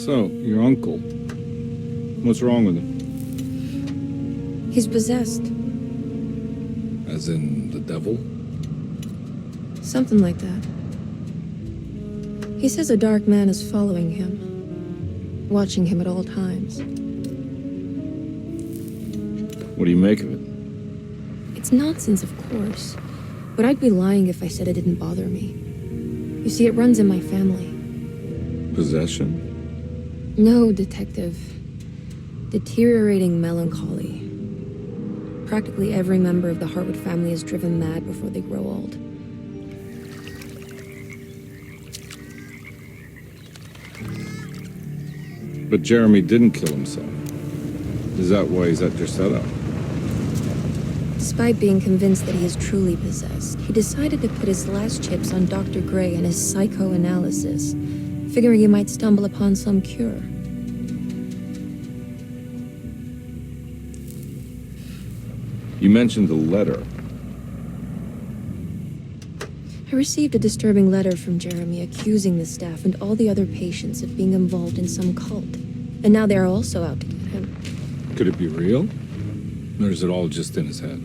So, your uncle. What's wrong with him? He's possessed. As in the devil? Something like that. He says a dark man is following him, watching him at all times. What do you make of it? It's nonsense, of course, but I'd be lying if I said it didn't bother me. You see, it runs in my family. Possession? No, detective. Deteriorating melancholy. Practically every member of the Hartwood family is driven mad before they grow old. But Jeremy didn't kill himself. Is that why he's at Derceto? Despite being convinced that he is truly possessed, he decided to put his last chips on Dr. Gray and his psychoanalysis, figuring he might stumble upon some cure. You mentioned the letter. I received a disturbing letter from Jeremy accusing the staff and all the other patients of being involved in some cult. And now they're also out to get him. Could it be real? Or is it all just in his head?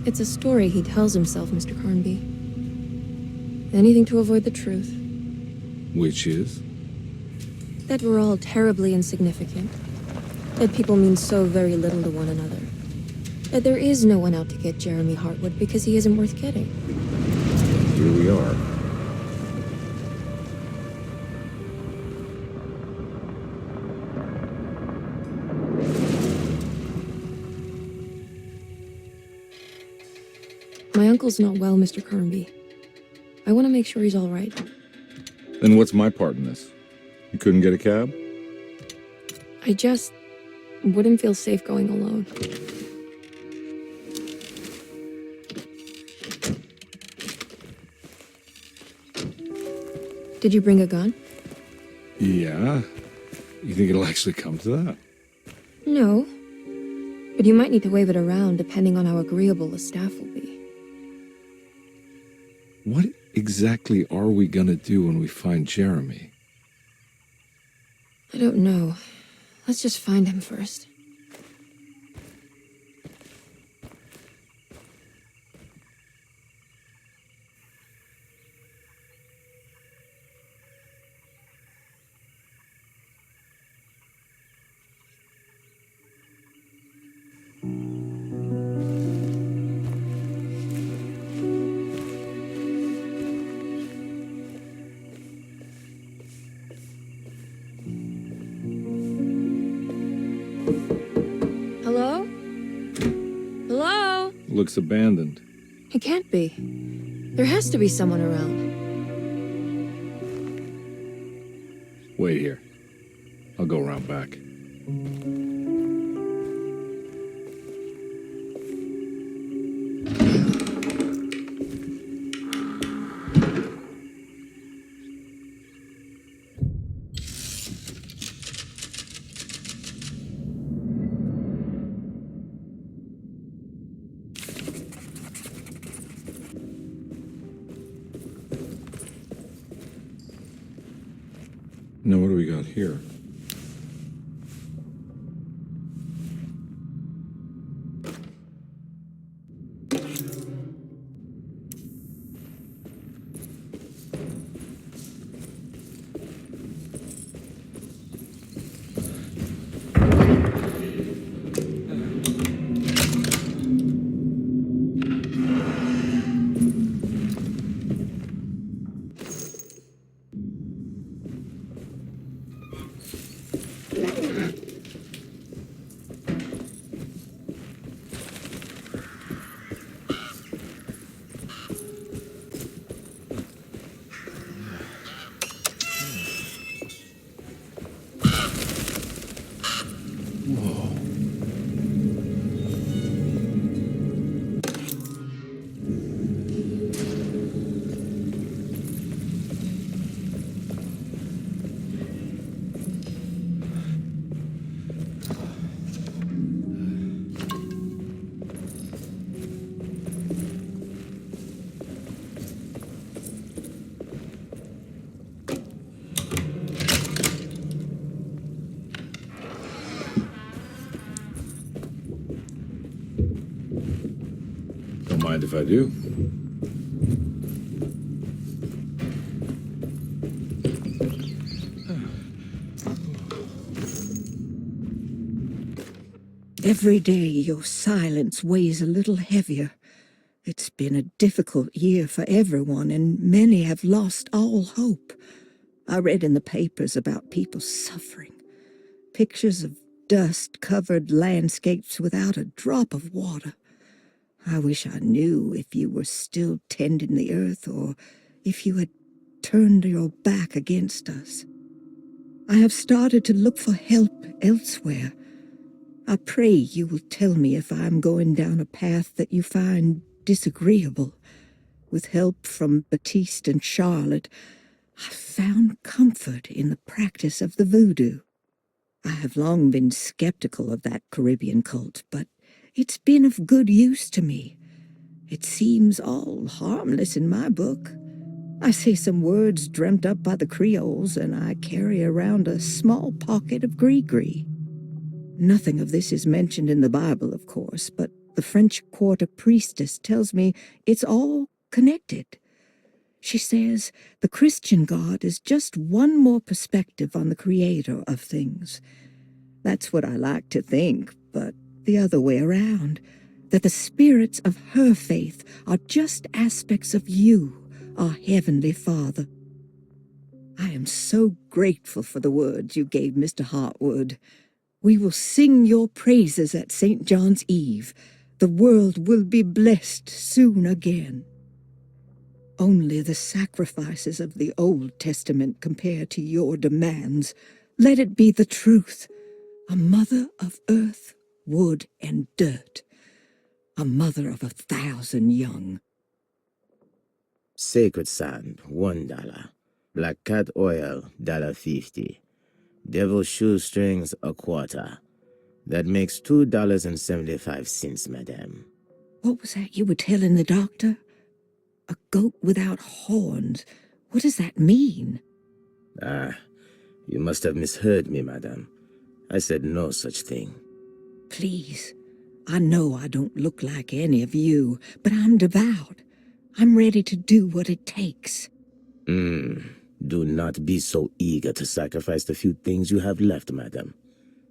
It's a story he tells himself, Mr. Carnby. Anything to avoid the truth. Which is? That we're all terribly insignificant. That people mean so very little to one another. That there is no one out to get Jeremy Hartwood because he isn't worth getting. Here we are. My uncle's not well, Mr. Carnby. I want to make sure he's all right. Then what's my part in this? You couldn't get a cab? I just wouldn't feel safe going alone. Did you bring a gun? Yeah. You think it'll actually come to that? No. But you might need to wave it around depending on how agreeable the staff will be. What exactly are we gonna do when we find Jeremy? I don't know. Let's just find him first. Hello? Hello? Looks abandoned. It can't be. There has to be someone around. Wait here. I'll go around back. Now what do we got here? Don't mind if I do. Every day your silence weighs a little heavier. It's been a difficult year for everyone, and many have lost all hope. I read in the papers about people suffering. Pictures of dust-covered landscapes without a drop of water. I wish I knew if you were still tending the earth or if you had turned your back against us. I have started to look for help elsewhere. I pray you will tell me if I am going down a path that you find disagreeable. With help from Baptiste and Charlotte, I found comfort in the practice of the voodoo. I have long been skeptical of that Caribbean cult, but it's been of good use to me. It seems all harmless in my book. I say some words dreamt up by the Creoles, and I carry around a small pocket of gris-gris. Nothing of this is mentioned in the Bible, of course, but the French Quarter priestess tells me it's all connected. She says the Christian God is just one more perspective on the creator of things. That's what I like to think, but the other way around, that the spirits of her faith are just aspects of you, our Heavenly Father. I am so grateful for the words you gave Mr. Hartwood. We will sing your praises at St. John's Eve. The world will be blessed soon again. Only the sacrifices of the Old Testament compare to your demands. Let it be the truth. A mother of earth, wood, and dirt. A mother of 1,000 young. Sacred sand, $1. Black cat oil, $1.50. Devil shoestrings, a quarter. That makes $2.75, madame. What was that you were telling the doctor? A goat without horns. What does that mean? Ah, you must have misheard me, madame. I said no such thing. Please, I know I don't look like any of you, but I'm devout. I'm ready to do what it takes. Do not be so eager to sacrifice the few things you have left, madame.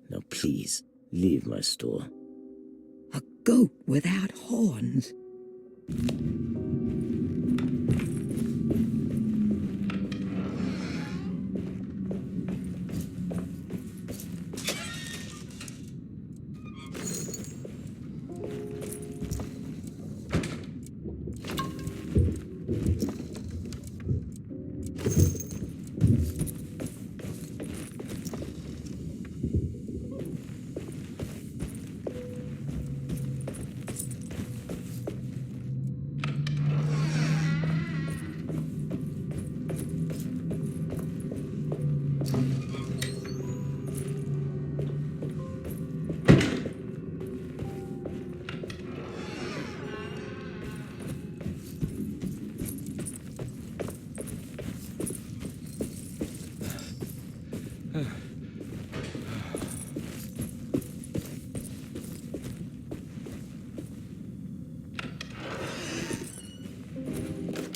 Now please, leave my store. A goat without horns.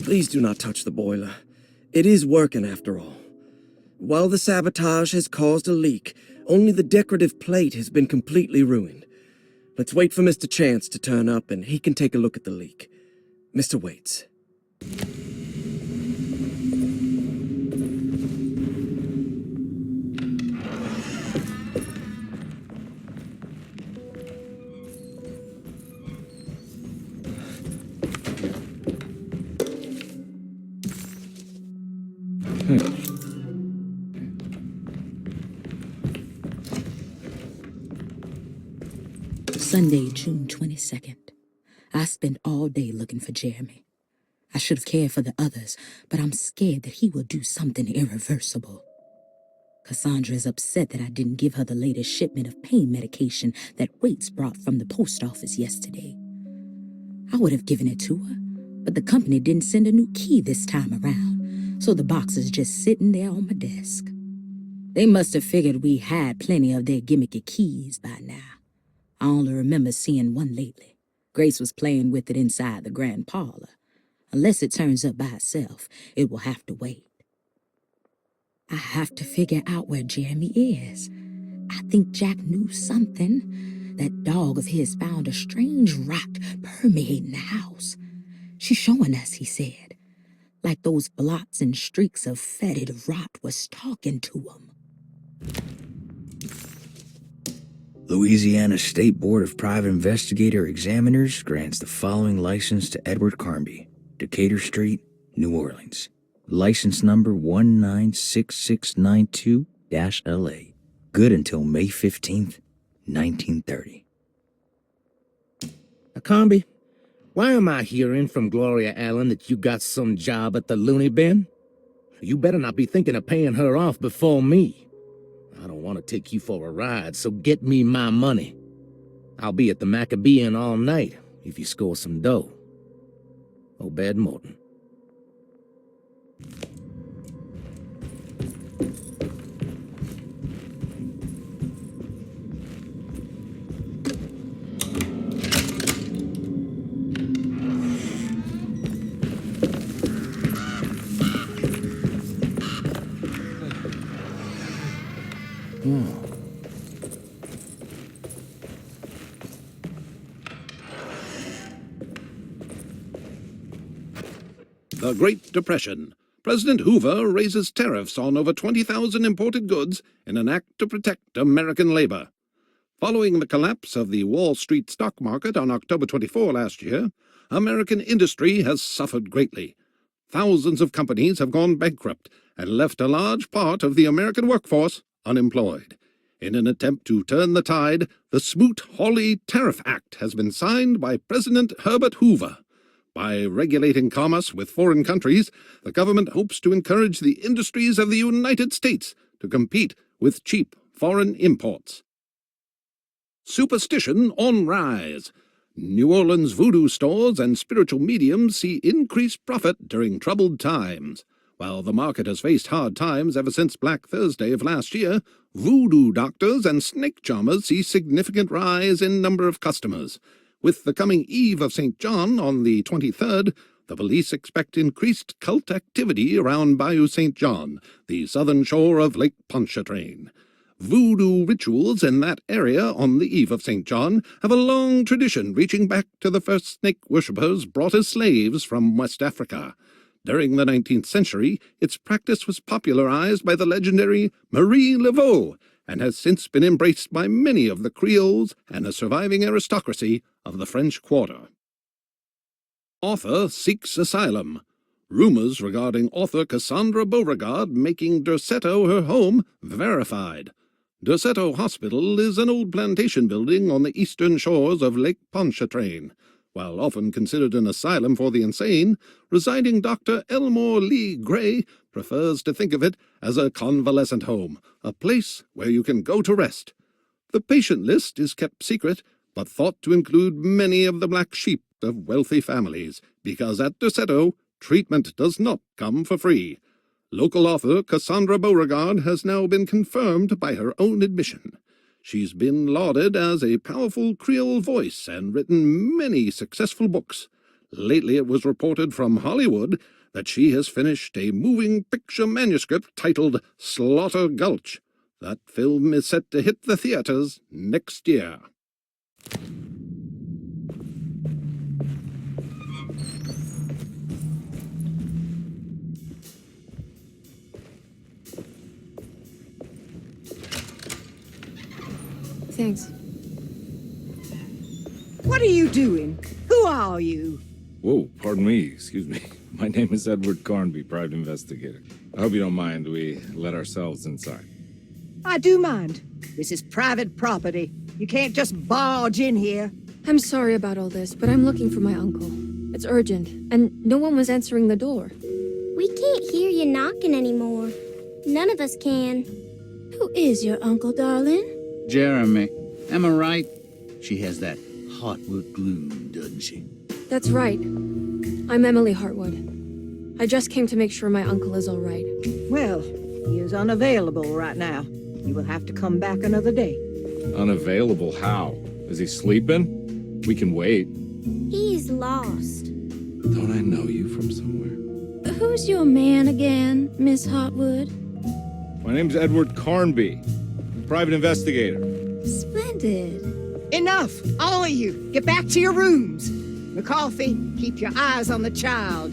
Please do not touch the boiler. It is working after all. While the sabotage has caused a leak, only the decorative plate has been completely ruined. Let's wait for Mr. Chance to turn up and he can take a look at the leak. Mr. Waits. Sunday, June 22nd. I spent all day looking for Jeremy. I should have cared for the others, but I'm scared that he will do something irreversible. Cassandra is upset that I didn't give her the latest shipment of pain medication that Waits brought from the post office yesterday. I would have given it to her, but the company didn't send a new key this time around, so the box is just sitting there on my desk. They must have figured we had plenty of their gimmicky keys by now. I only remember seeing one lately. Grace was playing with it inside the grand parlor. Unless it turns up by itself, it will have to wait. I have to figure out where Jeremy is. I think Jack knew something. That dog of his found a strange rot permeating the house. She's showing us, he said. Like those blots and streaks of fetid rot was talking to him. Louisiana State Board of Private Investigator Examiners grants the following license to Edward Carnby, Decatur Street, New Orleans. License number 196692-LA. Good until May 15th, 1930. Carnby, why am I hearing from Gloria Allen that you got some job at the loony bin? You better not be thinking of paying her off before me. I don't want to take you for a ride, so get me my money. I'll be at the Maccabean all night if you score some dough. Obed Morton. The Great Depression. President Hoover raises tariffs on over 20,000 imported goods in an act to protect American labor. Following the collapse of the Wall Street stock market on October 24 last year, American industry has suffered greatly. Thousands of companies have gone bankrupt and left a large part of the American workforce unemployed. In an attempt to turn the tide, the Smoot-Hawley Tariff Act has been signed by President Herbert Hoover. By regulating commerce with foreign countries, the government hopes to encourage the industries of the United States to compete with cheap foreign imports. Superstition on rise. New Orleans voodoo stores and spiritual mediums see increased profit during troubled times. While the market has faced hard times ever since Black Thursday of last year, voodoo doctors and snake charmers see significant rise in number of customers. With the coming Eve of St. John on the 23rd, the police expect increased cult activity around Bayou St. John, the southern shore of Lake Pontchartrain. Voodoo rituals in that area on the Eve of St. John have a long tradition reaching back to the first snake worshippers brought as slaves from West Africa. During the 19th century, its practice was popularized by the legendary Marie Laveau, and has since been embraced by many of the Creoles and the surviving aristocracy of the French Quarter. Author seeks asylum. Rumors regarding author Cassandra Beauregard making Derceto her home verified. Derceto Hospital is an old plantation building on the eastern shores of Lake Pontchartrain. While often considered an asylum for the insane, residing Dr. Elmore Lee Gray prefers to think of it as a convalescent home, a place where you can go to rest. The patient list is kept secret, but thought to include many of the black sheep of wealthy families, because at Derceto, treatment does not come for free. Local author Cassandra Beauregard has now been confirmed by her own admission. She's been lauded as a powerful Creole voice and written many successful books. Lately it was reported from Hollywood that she has finished a moving picture manuscript titled Slaughter Gulch. That film is set to hit the theaters next year. Thanks. What are you doing? Who are you? Whoa, pardon me, excuse me. My name is Edward Carnby, private investigator. I hope you don't mind we let ourselves inside. I do mind. This is private property. You can't just barge in here. I'm sorry about all this, but I'm looking for my uncle. It's urgent, and no one was answering the door. We can't hear you knocking anymore. None of us can. Who is your uncle, darling? Jeremy. Am I right? She has that Hartwood gloom, doesn't she? That's right. I'm Emily Hartwood. I just came to make sure my uncle is all right. Well, he is unavailable right now. You will have to come back another day. Unavailable how? Is he sleeping? We can wait. He's lost. Don't I know you from somewhere? Who's your man again, Miss Hartwood? My name's Edward Carnby, private investigator. Splendid. Enough, all of you. Get back to your rooms. McCarthy, keep your eyes on the child.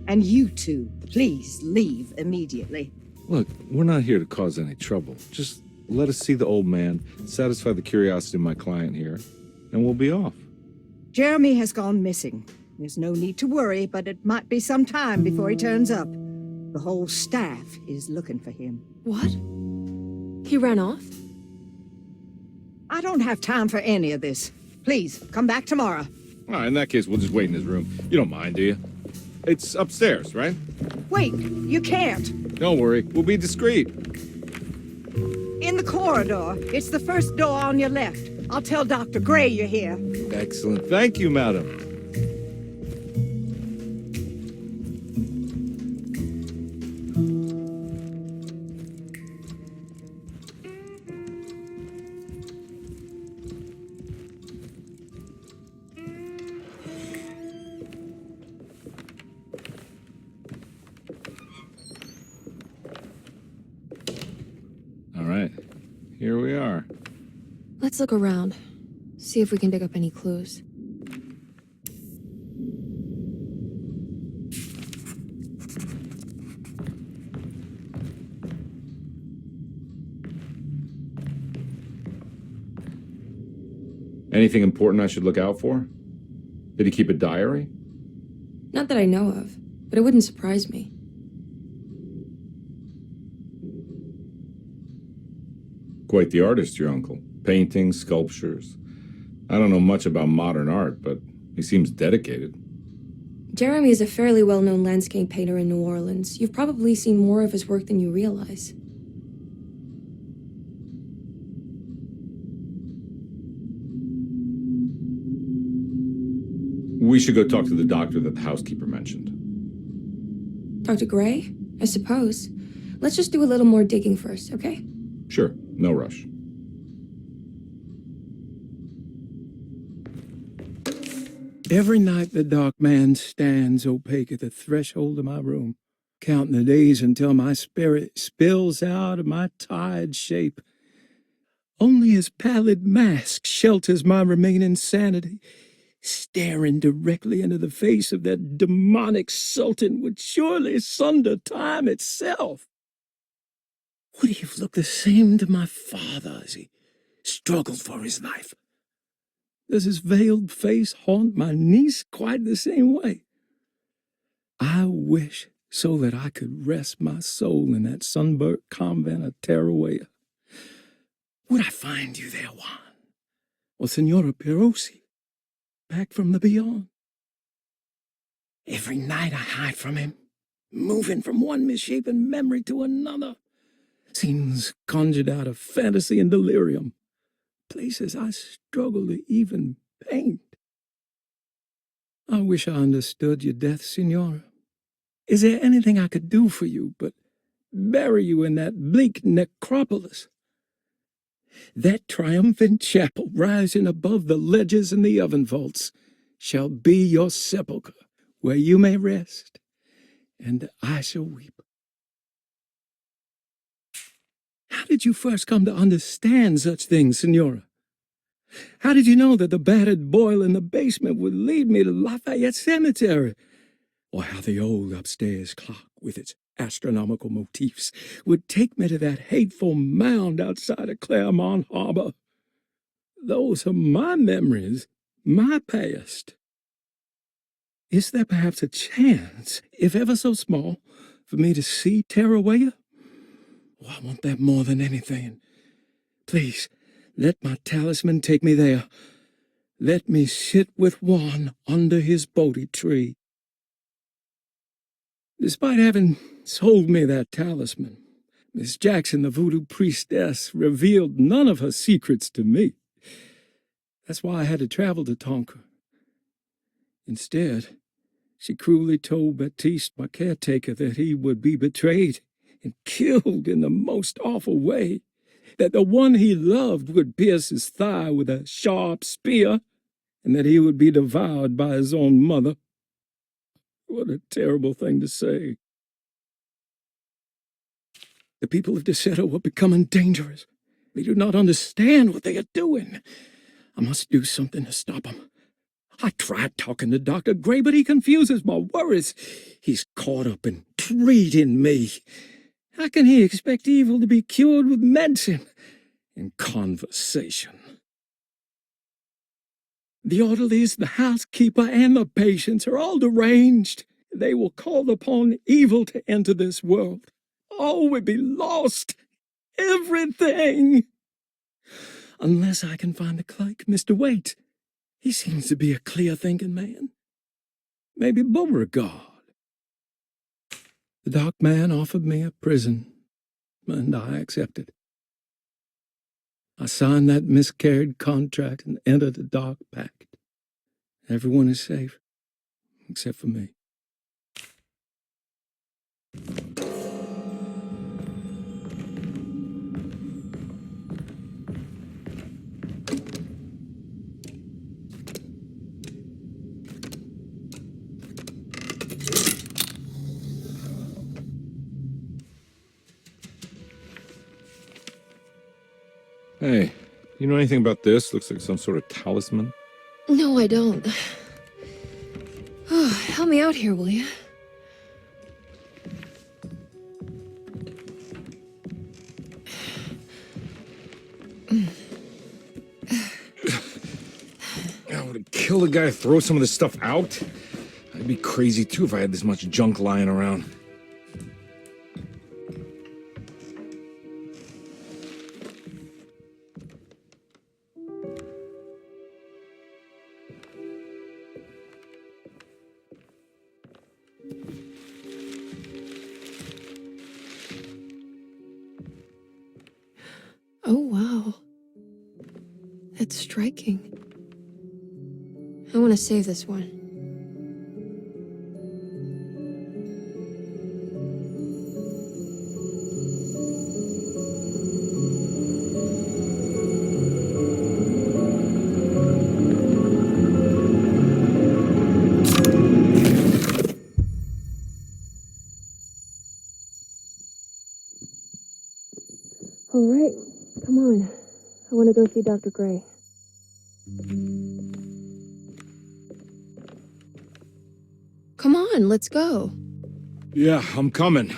And you two, please leave immediately. Look, we're not here to cause any trouble. Just let us see the old man, satisfy the curiosity of my client here, and we'll be off. Jeremy has gone missing. There's no need to worry, but it might be some time before he turns up. The whole staff is looking for him. What? He ran off? I don't have time for any of this. Please, come back tomorrow. All right, in that case, we'll just wait in his room. You don't mind, do you? It's upstairs, right? Wait, you can't. Don't worry, we'll be discreet. In the corridor. It's the first door on your left. I'll tell Dr. Gray you're here. Excellent. Thank you, madam. All right, here we are. Let's look around. See if we can dig up any clues. Anything important I should look out for? Did he keep a diary? Not that I know of, but it wouldn't surprise me. Quite the artist, your uncle. Paintings, sculptures. I don't know much about modern art, but he seems dedicated. Jeremy is a fairly well-known landscape painter in New Orleans. You've probably seen more of his work than you realize. We should go talk to the doctor that the housekeeper mentioned. Dr. Gray? I suppose. Let's just do a little more digging first, okay? Sure, no rush. Every night the dark man stands opaque at the threshold of my room, counting the days until my spirit spills out of my tired shape. Only his pallid mask shelters my remaining sanity. Staring directly into the face of that demonic sultan would surely sunder time itself. Would he have looked the same to my father as he struggled for his life? Does his veiled face haunt my niece quite the same way? I wish so that I could rest my soul in that sunburnt convent of Tarawea. Would I find you there, Juan? Or Senora Perosi, back from the beyond? Every night I hide from him, moving from one misshapen memory to another. Scenes conjured out of fantasy and delirium. Places I struggle to even paint. I wish I understood your death, Signora. Is there anything I could do for you but bury you in that bleak necropolis? That triumphant chapel rising above the ledges and the oven vaults shall be your sepulchre, where you may rest, and I shall weep. How did you first come to understand such things, Signora? How did you know that the battered boil in the basement would lead me to Lafayette Cemetery? Or how the old upstairs clock, with its astronomical motifs, would take me to that hateful mound outside of Claremont Harbor? Those are my memories, my past. Is there perhaps a chance, if ever so small, for me to see Tarawea? Oh, I want that more than anything. Please, let my talisman take me there. Let me sit with Juan under his Bodhi tree. Despite having sold me that talisman, Miss Jackson, the voodoo priestess, revealed none of her secrets to me. That's why I had to travel to Tonka. Instead, she cruelly told Baptiste, my caretaker, that he would be betrayed and killed in the most awful way, that the one he loved would pierce his thigh with a sharp spear, and that he would be devoured by his own mother. What a terrible thing to say. The people of Derceto are becoming dangerous. They do not understand what they are doing. I must do something to stop them. I tried talking to Dr. Gray, but he confuses my worries. He's caught up in treating me. How can he expect evil to be cured with medicine and conversation? The orderlies, the housekeeper, and the patients are all deranged. They will call upon evil to enter this world. All will be lost. Everything. Unless I can find the clerk, Mr. Waite. He seems to be a clear-thinking man. Maybe Beauregard. The dark man offered me a prison, and I accepted. I signed that miscarried contract and entered the dark pact. Everyone is safe, except for me. Hey, you know anything about this? Looks like some sort of talisman. No, I don't. Oh, help me out here, will you? I would kill the guy, throw some of this stuff out. I'd be crazy too if I had this much junk lying around. Oh, wow. That's striking. I want to save this one. All right, come on. I want to go see Dr. Gray. Come on, let's go. Yeah, I'm coming.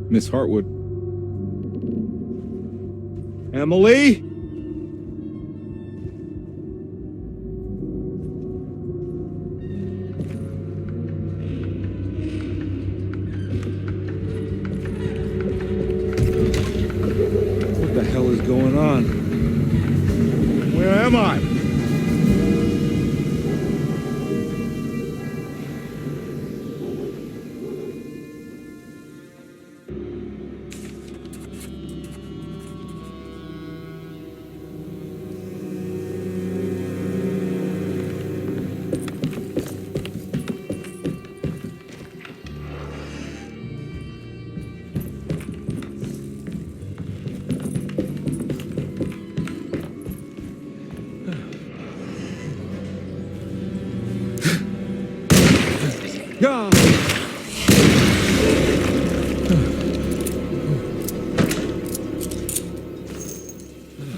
Miss Hartwood. Emily? What the hell is going on? Where am I? Yeah.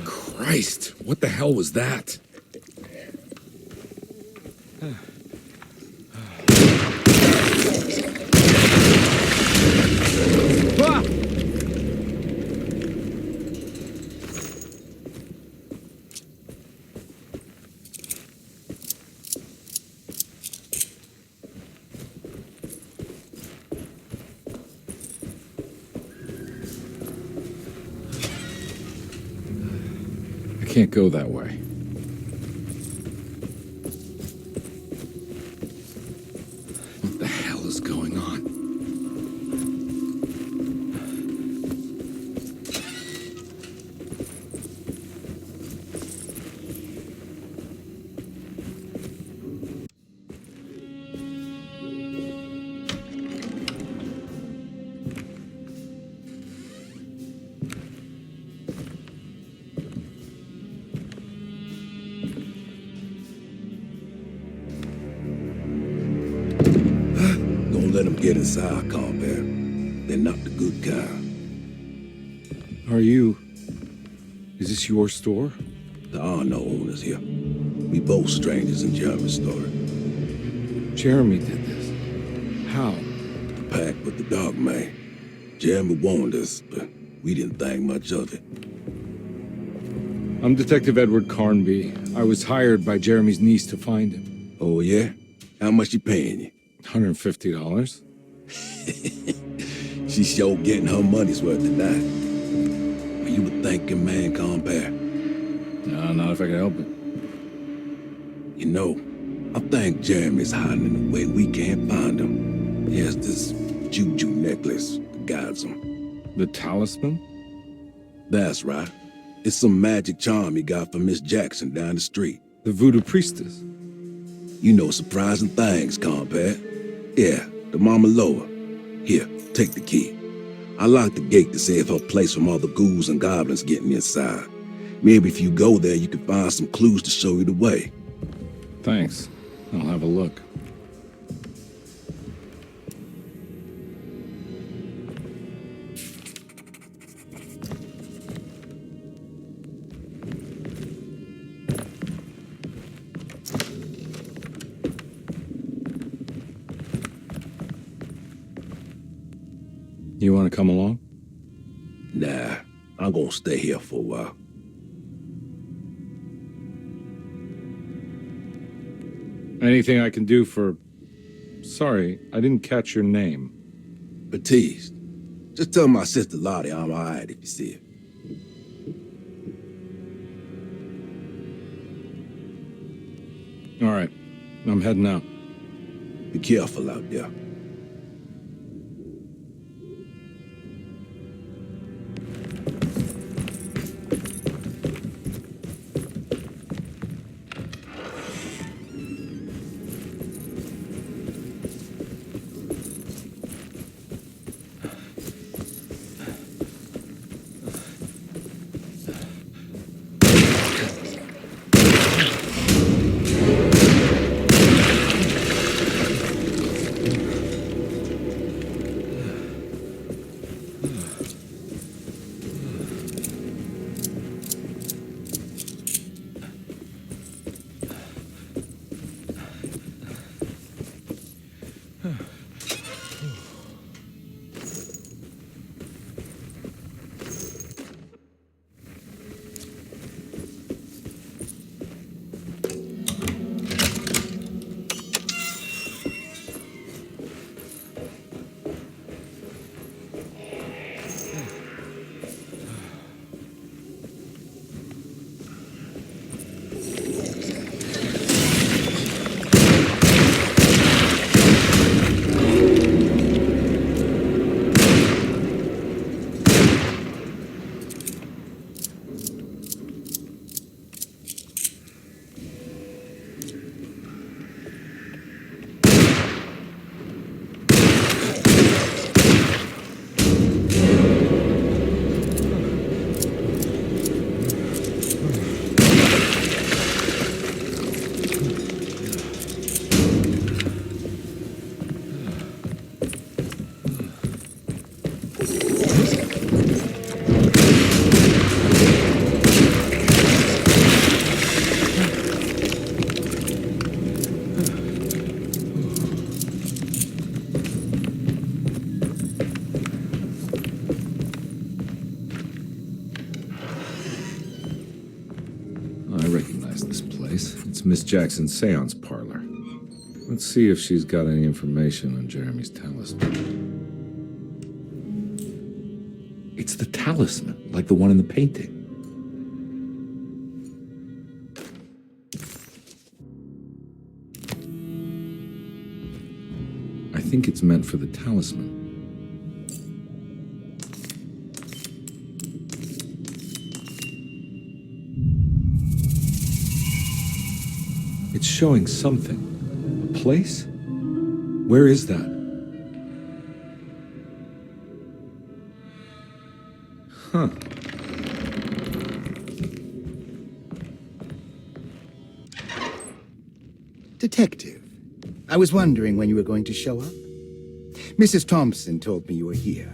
Christ, what the hell was that? Ah! I can't go that way. What the hell is going on? get inside, compare. They're not the good kind. Is this your store? There are no owners here. We both strangers in Jeremy's story. Jeremy did this. How? The pact with the dog man. Jeremy warned us, but we didn't think much of it. I'm Detective Edward Carnby. I was hired by Jeremy's niece to find him. Oh, yeah? How much she paying you? $150. She's sure getting her money's worth tonight. Are you a thinking man, compare? No, not if I can help it. You know, I think Jeremy's hiding in a way we can't find him. He has this juju necklace that guides him. The talisman? That's right. It's some magic charm he got from Miss Jackson down the street. The voodoo priestess? You know surprising things, compare. Yeah, the Mama Loa. Here, take the key. I locked the gate to save her place from all the ghouls and goblins getting inside. Maybe if you go there, you can find some clues to show you the way. Thanks. I'll have a look. You want to come along? Nah, I'm gonna stay here for a while. Anything I can do for... Sorry, I didn't catch your name. Baptiste. Just tell my sister Lottie I'm alright if you see her. All right, I'm heading out. Be careful out there. Miss Jackson's seance parlor. Let's see if she's got any information on Jeremy's talisman. It's the talisman, like the one in the painting. I think it's meant for the talisman. It's showing something. A place? Where is that? Huh. Detective, I was wondering when you were going to show up. Mrs. Thompson told me you were here.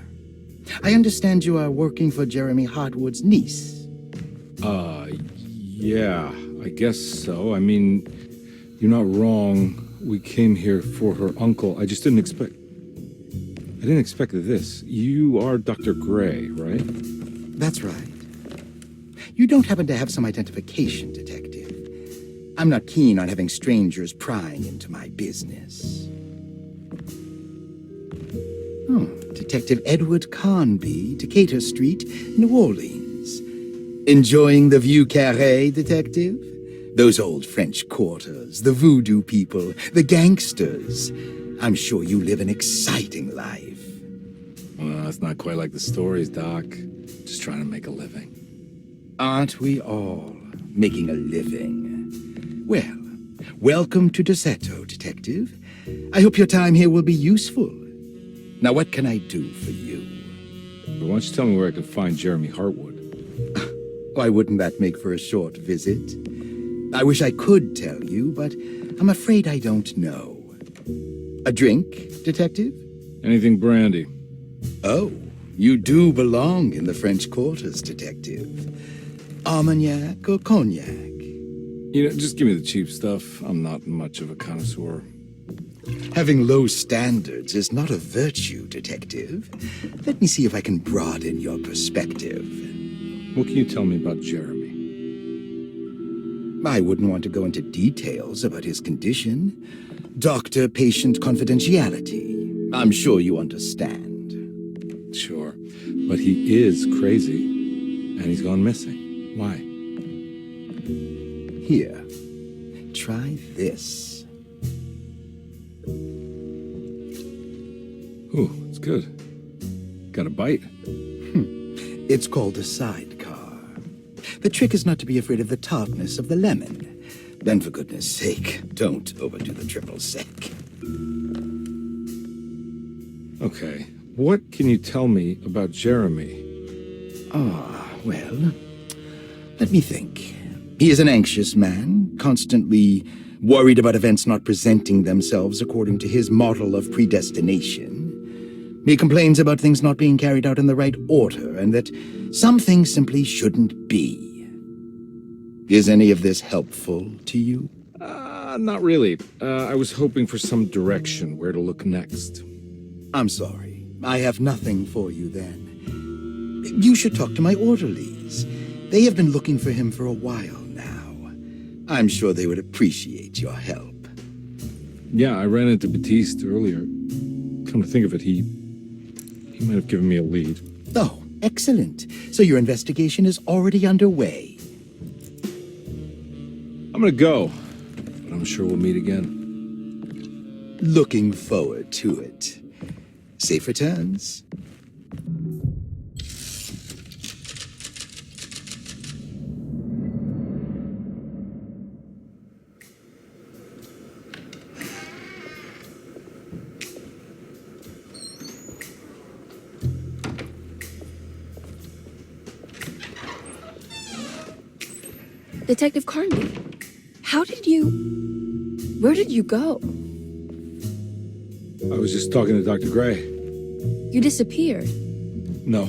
I understand you are working for Jeremy Hartwood's niece. Yeah, I guess so. I mean, you're not wrong. We came here for her uncle. I just didn't expect... I didn't expect this. You are Dr. Gray, right? That's right. You don't happen to have some identification, Detective. I'm not keen on having strangers prying into my business. Oh, Detective Edward Carnby, Decatur Street, New Orleans. Enjoying the Vieux Carré, Detective? Those old French quarters, the voodoo people, the gangsters. I'm sure you live an exciting life. Well, it's not quite like the stories, Doc. Just trying to make a living. Aren't we all making a living? Well, welcome to Derceto, Detective. I hope your time here will be useful. Now, what can I do for you? But why don't you tell me where I can find Jeremy Hartwood? Why wouldn't that make for a short visit? I wish I could tell you, but I'm afraid I don't know. A drink, Detective? Anything brandy. Oh, you do belong in the French quarters, Detective. Armagnac or cognac? You know, just give me the cheap stuff. I'm not much of a connoisseur. Having low standards is not a virtue, Detective. Let me see if I can broaden your perspective. What can you tell me about Jeremy? I wouldn't want to go into details about his condition. Doctor-patient confidentiality. I'm sure you understand. Sure, but he is crazy, and he's gone missing. Why? Here, try this. Ooh, it's good. Got a bite. It's called a sidecar. The trick is not to be afraid of the tartness of the lemon. Then, for goodness sake, don't overdo the triple sec. Okay, what can you tell me about Jeremy? Well, let me think. He is an anxious man, constantly worried about events not presenting themselves according to his model of predestination. He complains about things not being carried out in the right order, and that some things simply shouldn't be. Is any of this helpful to you? Not really. I was hoping for some direction where to look next. I'm sorry. I have nothing for you then. You should talk to my orderlies. They have been looking for him for a while now. I'm sure they would appreciate your help. Yeah, I ran into Batiste earlier. Come to think of it, he might have given me a lead. Oh, excellent. So your investigation is already underway. I'm gonna go, but I'm sure we'll meet again. Looking forward to it. Safe returns. Detective Carnby, where did you go? I was just talking to Dr. Gray. You disappeared. No,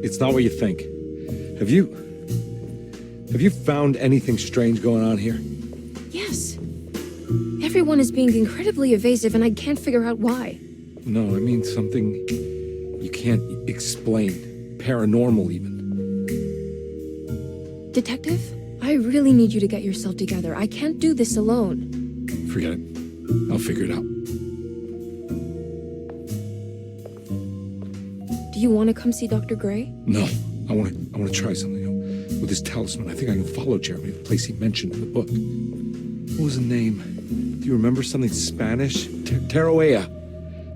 it's not what you think. Have you found anything strange going on here? Yes. Everyone is being incredibly evasive and I can't figure out why. No, I mean something you can't explain. Paranormal, even. Detective, I really need you to get yourself together. I can't do this alone. Forget it. I'll figure it out. Do you want to come see Dr. Gray? No, I want to try something. With this talisman, I think I can follow Jeremy to the place he mentioned in the book. What was the name? Do you remember something Spanish? Teroea.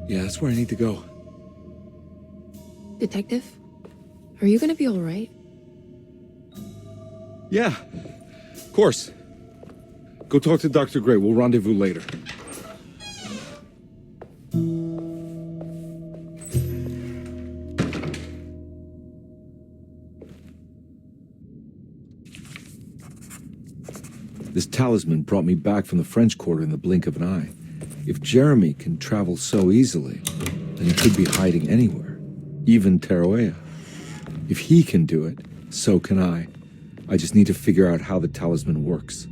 Yeah, that's where I need to go. Detective, are you gonna be all right? Yeah, of course. Go talk to Dr. Gray. We'll rendezvous later. This talisman brought me back from the French Quarter in the blink of an eye. If Jeremy can travel so easily, then he could be hiding anywhere, even Tarawea. If he can do it, so can I. I just need to figure out how the talisman works.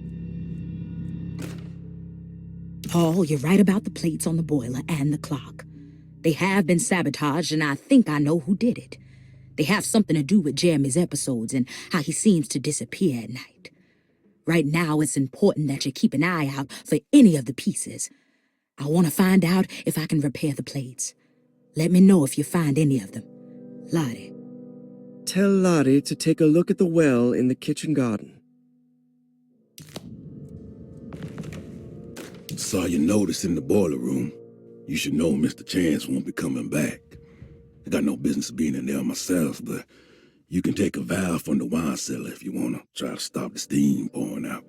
Paul, you're right about the plates on the boiler and the clock. They have been sabotaged, and I think I know who did it. They have something to do with Jeremy's episodes and how he seems to disappear at night. Right now, it's important that you keep an eye out for any of the pieces. I want to find out if I can repair the plates. Let me know if you find any of them. Lottie. Tell Lottie to take a look at the well in the kitchen garden. Saw your notice in the boiler room. You should know Mr. Chance won't be coming back. I got no business being in there myself, but you can take a valve from the wine cellar if you want to try to stop the steam pouring out.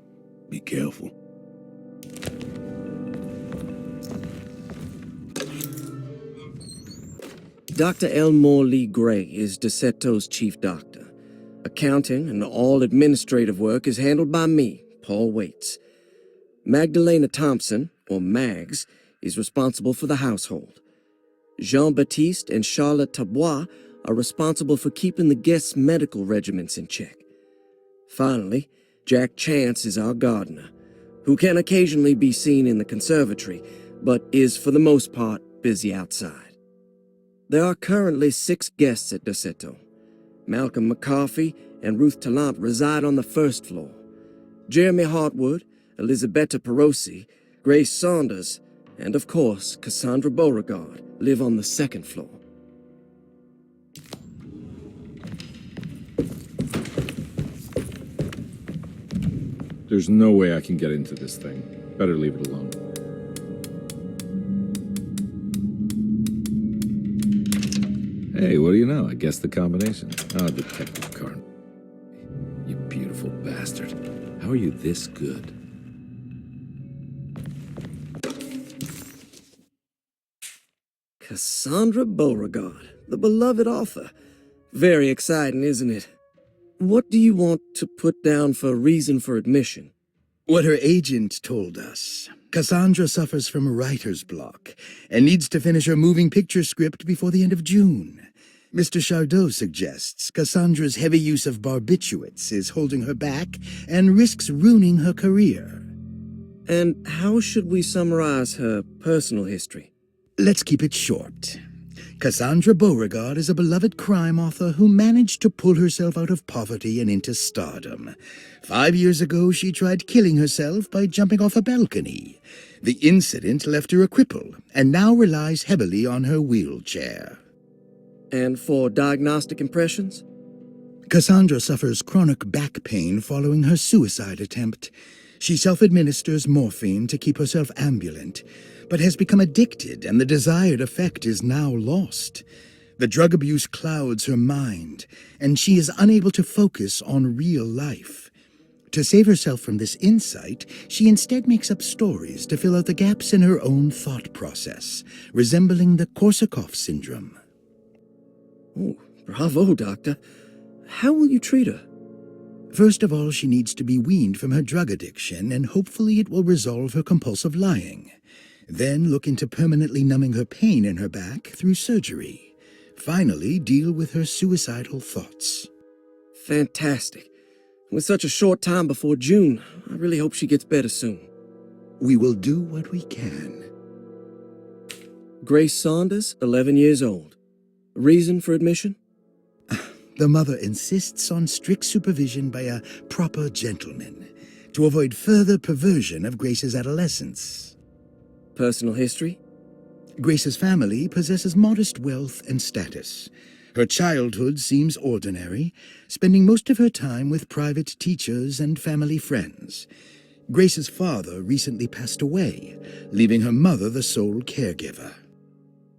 Be careful. Dr. Elmore Lee Gray is Derceto's chief doctor. Accounting and all administrative work is handled by me, Paul Waits. Magdalena Thompson, or Mags, is responsible for the household. Jean-Baptiste and Charlotte Tabois are responsible for keeping the guests' medical regimens in check. Finally, Jack Chance is our gardener, who can occasionally be seen in the conservatory, but is for the most part busy outside. There are currently 6 guests at Derceto. Malcolm McCarthy and Ruth Tallant reside on the first floor. Jeremy Hartwood, Elisabetta Perosi, Grace Saunders, and of course, Cassandra Beauregard live on the second floor. There's no way I can get into this thing. Better leave it alone. Hey, what do you know? I guessed the combination. Oh, Detective Carnby. You beautiful bastard. How are you this good? Cassandra Beauregard, the beloved author. Very exciting, isn't it? What do you want to put down for reason for admission? What her agent told us. Cassandra suffers from writer's block and needs to finish her moving picture script before the end of June. Mr. Chardot suggests Cassandra's heavy use of barbiturates is holding her back and risks ruining her career. And how should we summarize her personal history? Let's keep it short. Cassandra Beauregard is a beloved crime author who managed to pull herself out of poverty and into stardom. 5 years ago, she tried killing herself by jumping off a balcony. The incident left her a cripple and now relies heavily on her wheelchair. And for diagnostic impressions? Cassandra suffers chronic back pain following her suicide attempt. She self-administers morphine to keep herself ambulant, but has become addicted and the desired effect is now lost. The drug abuse clouds her mind, and she is unable to focus on real life. To save herself from this insight, she instead makes up stories to fill out the gaps in her own thought process, resembling the Korsakoff syndrome. Oh, bravo, Doctor. How will you treat her? First of all, she needs to be weaned from her drug addiction, and hopefully it will resolve her compulsive lying. Then look into permanently numbing her pain in her back through surgery. Finally, deal with her suicidal thoughts. Fantastic. With such a short time before June, I really hope she gets better soon. We will do what we can. Grace Saunders, 11 years old. Reason for admission? The mother insists on strict supervision by a proper gentleman to avoid further perversion of Grace's adolescence. Personal history? Grace's family possesses modest wealth and status. Her childhood seems ordinary, spending most of her time with private teachers and family friends. Grace's father recently passed away, leaving her mother the sole caregiver.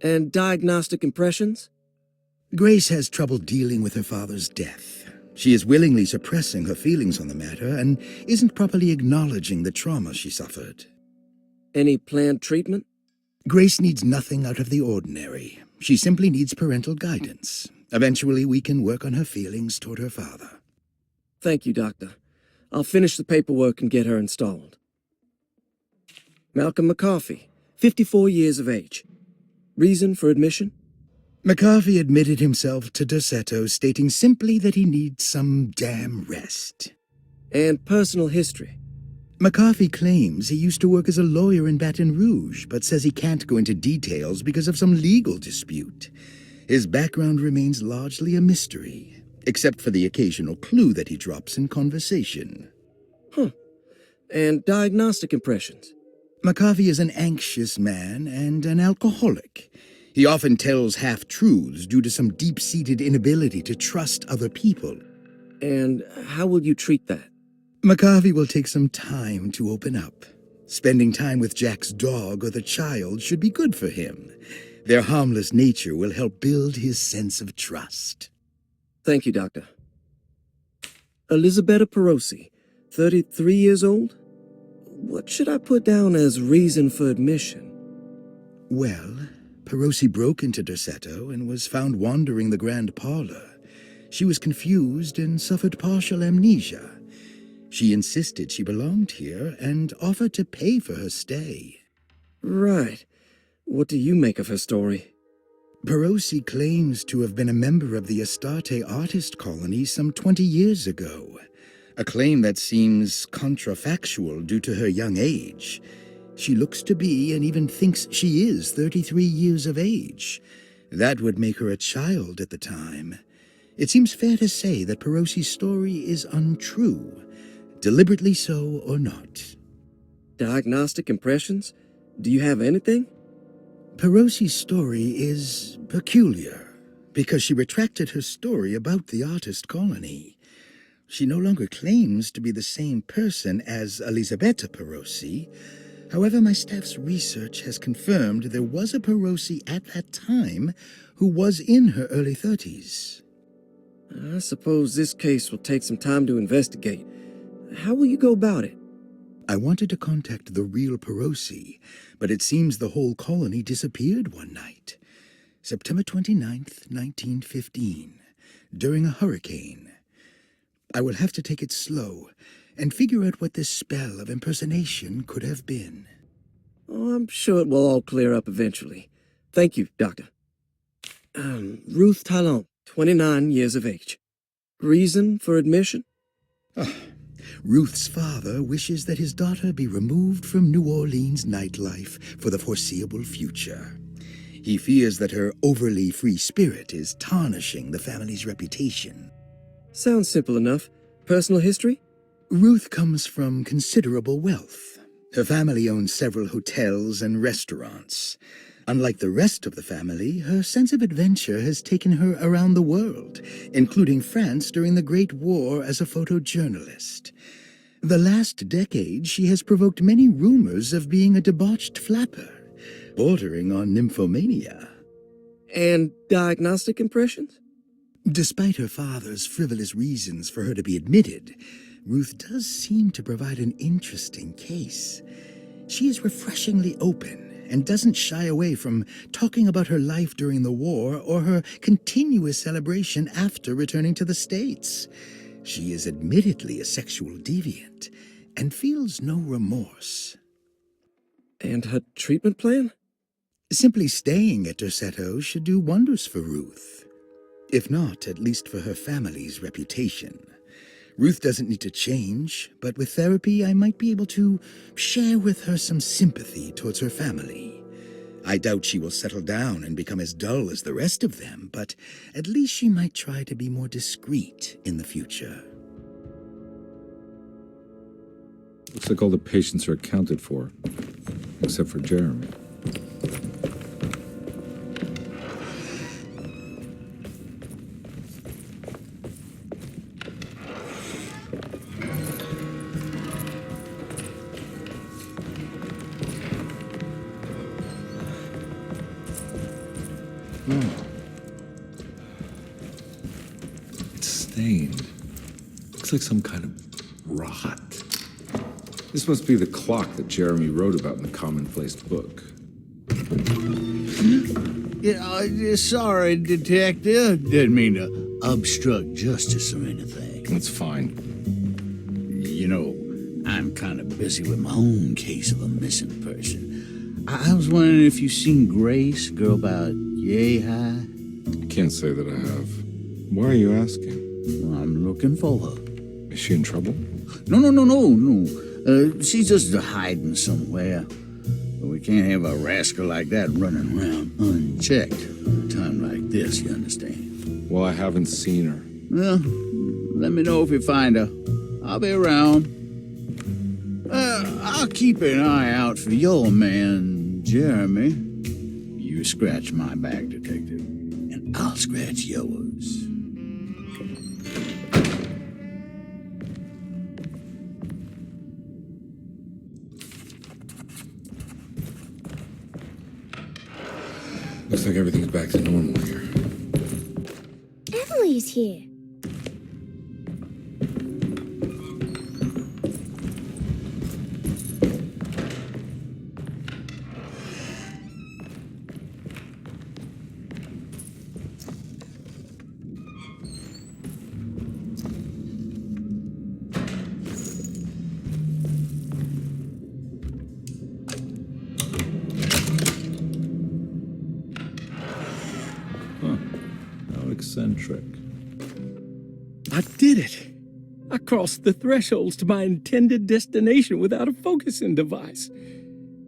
And diagnostic impressions? Grace has trouble dealing with her father's death. She is willingly suppressing her feelings on the matter and isn't properly acknowledging the trauma she suffered. Any planned treatment? Grace needs nothing out of the ordinary. She simply needs parental guidance. Eventually, we can work on her feelings toward her father. Thank you, Doctor. I'll finish the paperwork and get her installed. Malcolm McCarthy, 54 years of age. Reason for admission? McCarthy admitted himself to Derceto, stating simply that he needs some damn rest. And personal history? McCarthy claims he used to work as a lawyer in Baton Rouge, but says he can't go into details because of some legal dispute. His background remains largely a mystery, except for the occasional clue that he drops in conversation. Huh. And diagnostic impressions? McCarthy is an anxious man and an alcoholic. He often tells half-truths due to some deep-seated inability to trust other people. And how will you treat that? McCarthy will take some time to open up. Spending time with Jack's dog or the child should be good for him. Their harmless nature will help build his sense of trust. Thank you, Doctor. Elisabetta Perosi, 33 years old? What should I put down as reason for admission? Well, Perosi broke into Derceto and was found wandering the grand parlor. She was confused and suffered partial amnesia. She insisted she belonged here and offered to pay for her stay. Right. What do you make of her story? Perosi claims to have been a member of the Astarte artist colony some 20 years ago. A claim that seems contrafactual due to her young age. She looks to be and even thinks she is 33 years of age. That would make her a child at the time. It seems fair to say that Perosi's story is untrue. Deliberately so or not. Diagnostic impressions? Do you have anything? Perosi's story is peculiar because she retracted her story about the artist colony. She no longer claims to be the same person as Elisabetta Perosi. However, my staff's research has confirmed there was a Perosi at that time who was in her early 30s. I suppose this case will take some time to investigate. How will you go about it? I wanted to contact the real Perosi, but it seems the whole colony disappeared one night. September 29th, 1915, during a hurricane. I will have to take it slow and figure out what this spell of impersonation could have been. Oh, I'm sure it will all clear up eventually. Thank you, Doctor. Ruth Talon, 29 years of age. Reason for admission? Ruth's father wishes that his daughter be removed from New Orleans nightlife for the foreseeable future. He fears that her overly free spirit is tarnishing the family's reputation. Sounds simple enough. Personal history? Ruth comes from considerable wealth. Her family owns several hotels and restaurants. Unlike the rest of the family, her sense of adventure has taken her around the world, including France during the Great War as a photojournalist. The last decade, she has provoked many rumors of being a debauched flapper, bordering on nymphomania. And diagnostic impressions? Despite her father's frivolous reasons for her to be admitted, Ruth does seem to provide an interesting case. She is refreshingly open and doesn't shy away from talking about her life during the war or her continuous celebration after returning to the States. She is admittedly a sexual deviant and feels no remorse. And her treatment plan? Simply staying at Derceto should do wonders for Ruth. If not, at least for her family's reputation. Ruth doesn't need to change, but with therapy I might be able to share with her some sympathy towards her family. I doubt she will settle down and become as dull as the rest of them, but at least she might try to be more discreet in the future. Looks like all the patients are accounted for, except for Jeremy. It's stained. Looks like some kind of rot. This must be the clock that Jeremy wrote about in the commonplace book. Yeah, sorry, Detective. Didn't mean to obstruct justice or anything. That's fine. You know, I'm kind of busy with my own case of a missing person. I was wondering if you seen Grace, girl about yay high. I can't say that I have. Why are you asking? Well, I'm looking for her. Is she in trouble? No. She's just hiding somewhere. But we can't have a rascal like that running around unchecked at a time like this, you understand? Well, I haven't seen her. Well, let me know if you find her. I'll be around. I'll keep an eye out for your man, Jeremy. You scratch my back, detective, and I'll scratch yours. Looks like everything's back to normal here. Emily's here. Eccentric. I did it! I crossed the thresholds to my intended destination without a focusing device.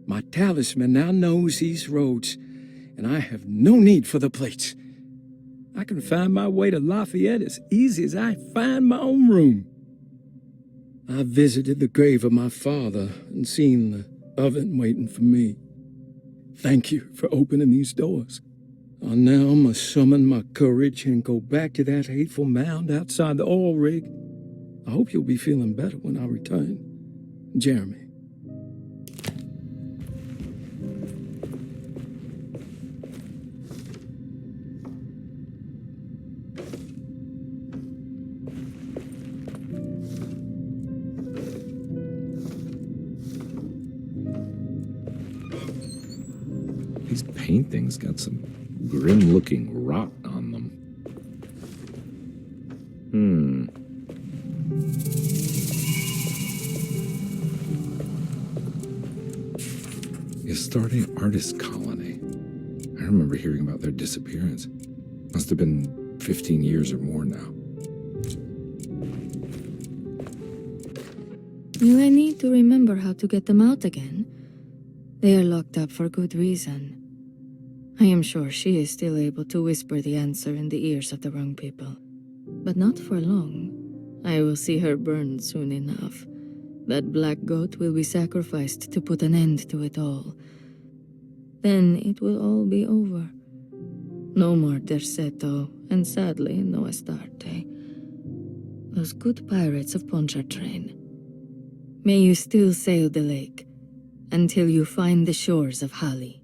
My talisman now knows these roads, and I have no need for the plates. I can find my way to Lafayette as easy as I find my own room. I visited the grave of my father and seen the oven waiting for me. Thank you for opening these doors. I now must summon my courage and go back to that hateful mound outside the oil rig. I hope you'll be feeling better when I return. Jeremy. These paintings got some grim-looking rot on them. The Astarte Artist Colony. I remember hearing about their disappearance. Must have been 15 years or more now. Will I need to remember how to get them out again? They are locked up for good reason. I am sure she is still able to whisper the answer in the ears of the wrong people. But not for long. I will see her burned soon enough. That black goat will be sacrificed to put an end to it all. Then it will all be over. No more Derceto, and sadly, no Astarte. Those good pirates of Pontchartrain. May you still sail the lake, until you find the shores of Hali.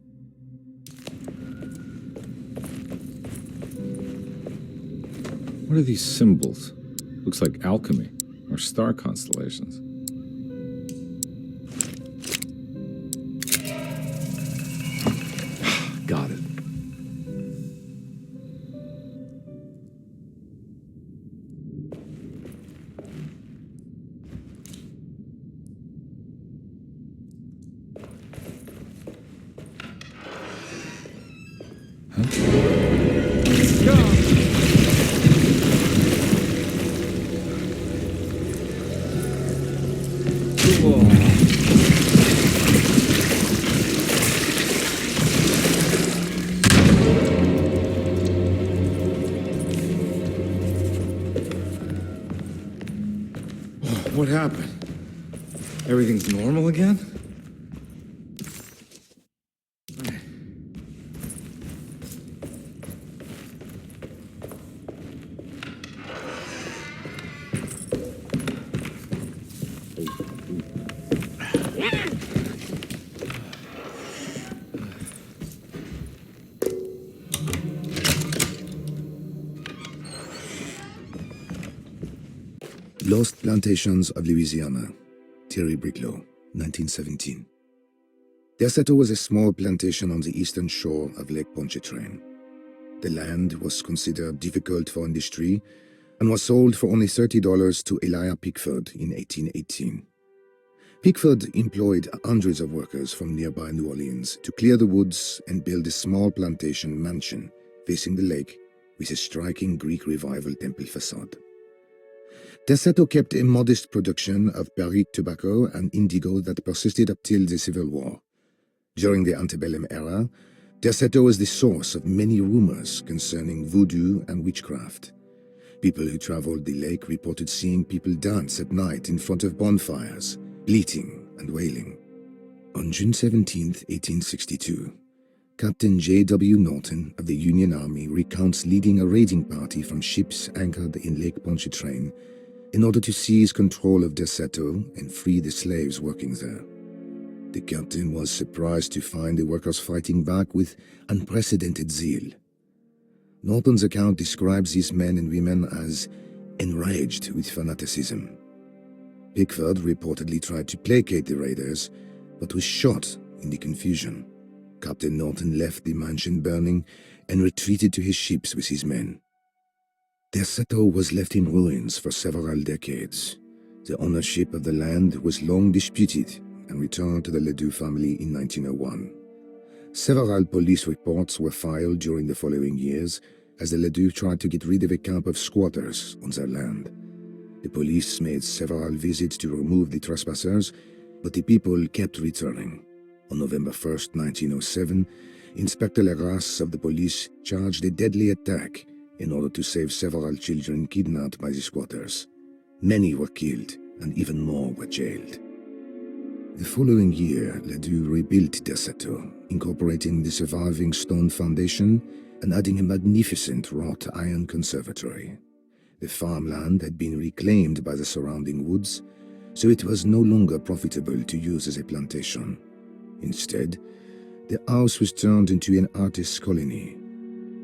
What are these symbols? Looks like alchemy, or star constellations. Got it. What happened? Everything's normal again? Lost Plantations of Louisiana, Thierry Briclot, 1917. Derceto was a small plantation on the eastern shore of Lake Pontchartrain. The land was considered difficult for industry and was sold for only $30 to Elijah Pickford in 1818. Pickford employed hundreds of workers from nearby New Orleans to clear the woods and build a small plantation mansion facing the lake with a striking Greek Revival temple facade. Derceto kept a modest production of Perique tobacco and indigo that persisted up till the Civil War. During the antebellum era, Derceto was the source of many rumors concerning voodoo and witchcraft. People who traveled the lake reported seeing people dance at night in front of bonfires, bleating and wailing. On June 17, 1862, Captain J.W. Norton of the Union Army recounts leading a raiding party from ships anchored in Lake Pontchartrain in order to seize control of Derceto and free the slaves working there. The captain was surprised to find the workers fighting back with unprecedented zeal. Norton's account describes these men and women as enraged with fanaticism. Pickford reportedly tried to placate the raiders, but was shot in the confusion. Captain Norton left the mansion burning and retreated to his ships with his men. Derceto was left in ruins for several decades. The ownership of the land was long disputed and returned to the Ledoux family in 1901. Several police reports were filed during the following years as the Ledoux tried to get rid of a camp of squatters on their land. The police made several visits to remove the trespassers, but the people kept returning. On November 1, 1907, Inspector Legras of the police charged a deadly attack in order to save several children kidnapped by the squatters. Many were killed, and even more were jailed. The following year, Ledoux rebuilt Derceto, incorporating the surviving stone foundation and adding a magnificent wrought iron conservatory. The farmland had been reclaimed by the surrounding woods, so it was no longer profitable to use as a plantation. Instead, the house was turned into an artist's colony.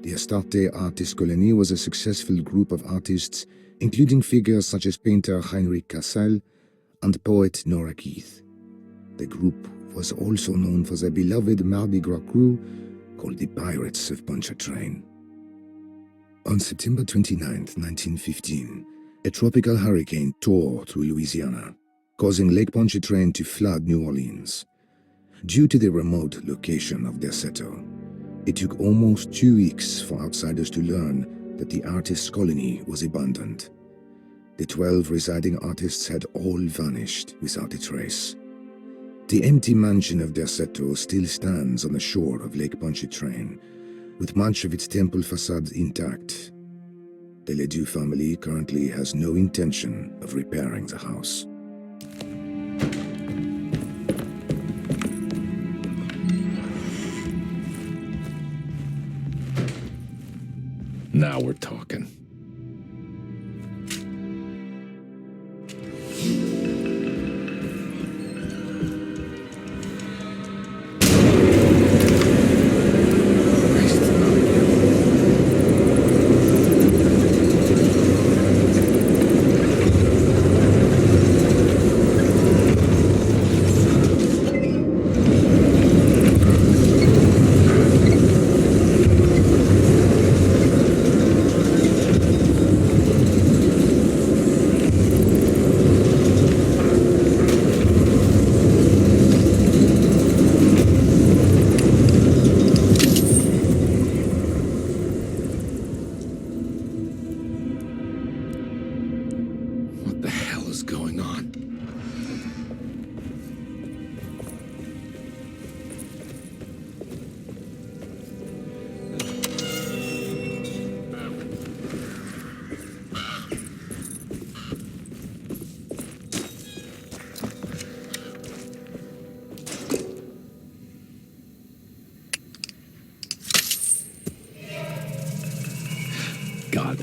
The Astarte Artist Colony was a successful group of artists, including figures such as painter Heinrich Cassel and poet Nora Keith. The group was also known for their beloved Mardi Gras crew called the Pirates of Pontchartrain. On September 29, 1915, a tropical hurricane tore through Louisiana, causing Lake Pontchartrain to flood New Orleans. Due to the remote location of Derceto, it took almost 2 weeks for outsiders to learn that the artist's colony was abandoned. The 12 residing artists had all vanished without a trace. The empty mansion of Derceto still stands on the shore of Lake Pontchartrain, with much of its temple facade intact. The Ledoux family currently has no intention of repairing the house. Now we're talking. God.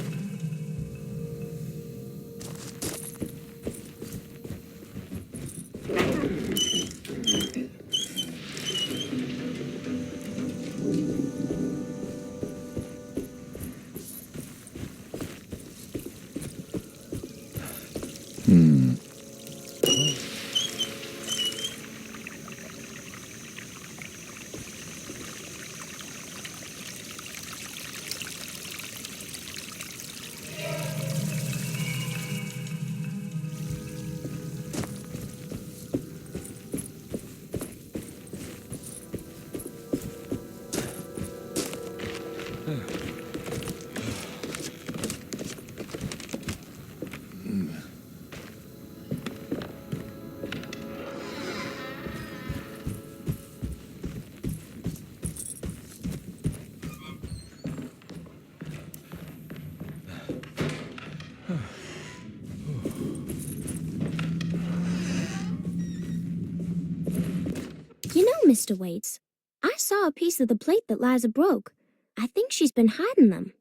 Mr. Waits. I saw a piece of the plate that Liza broke. I think she's been hiding them.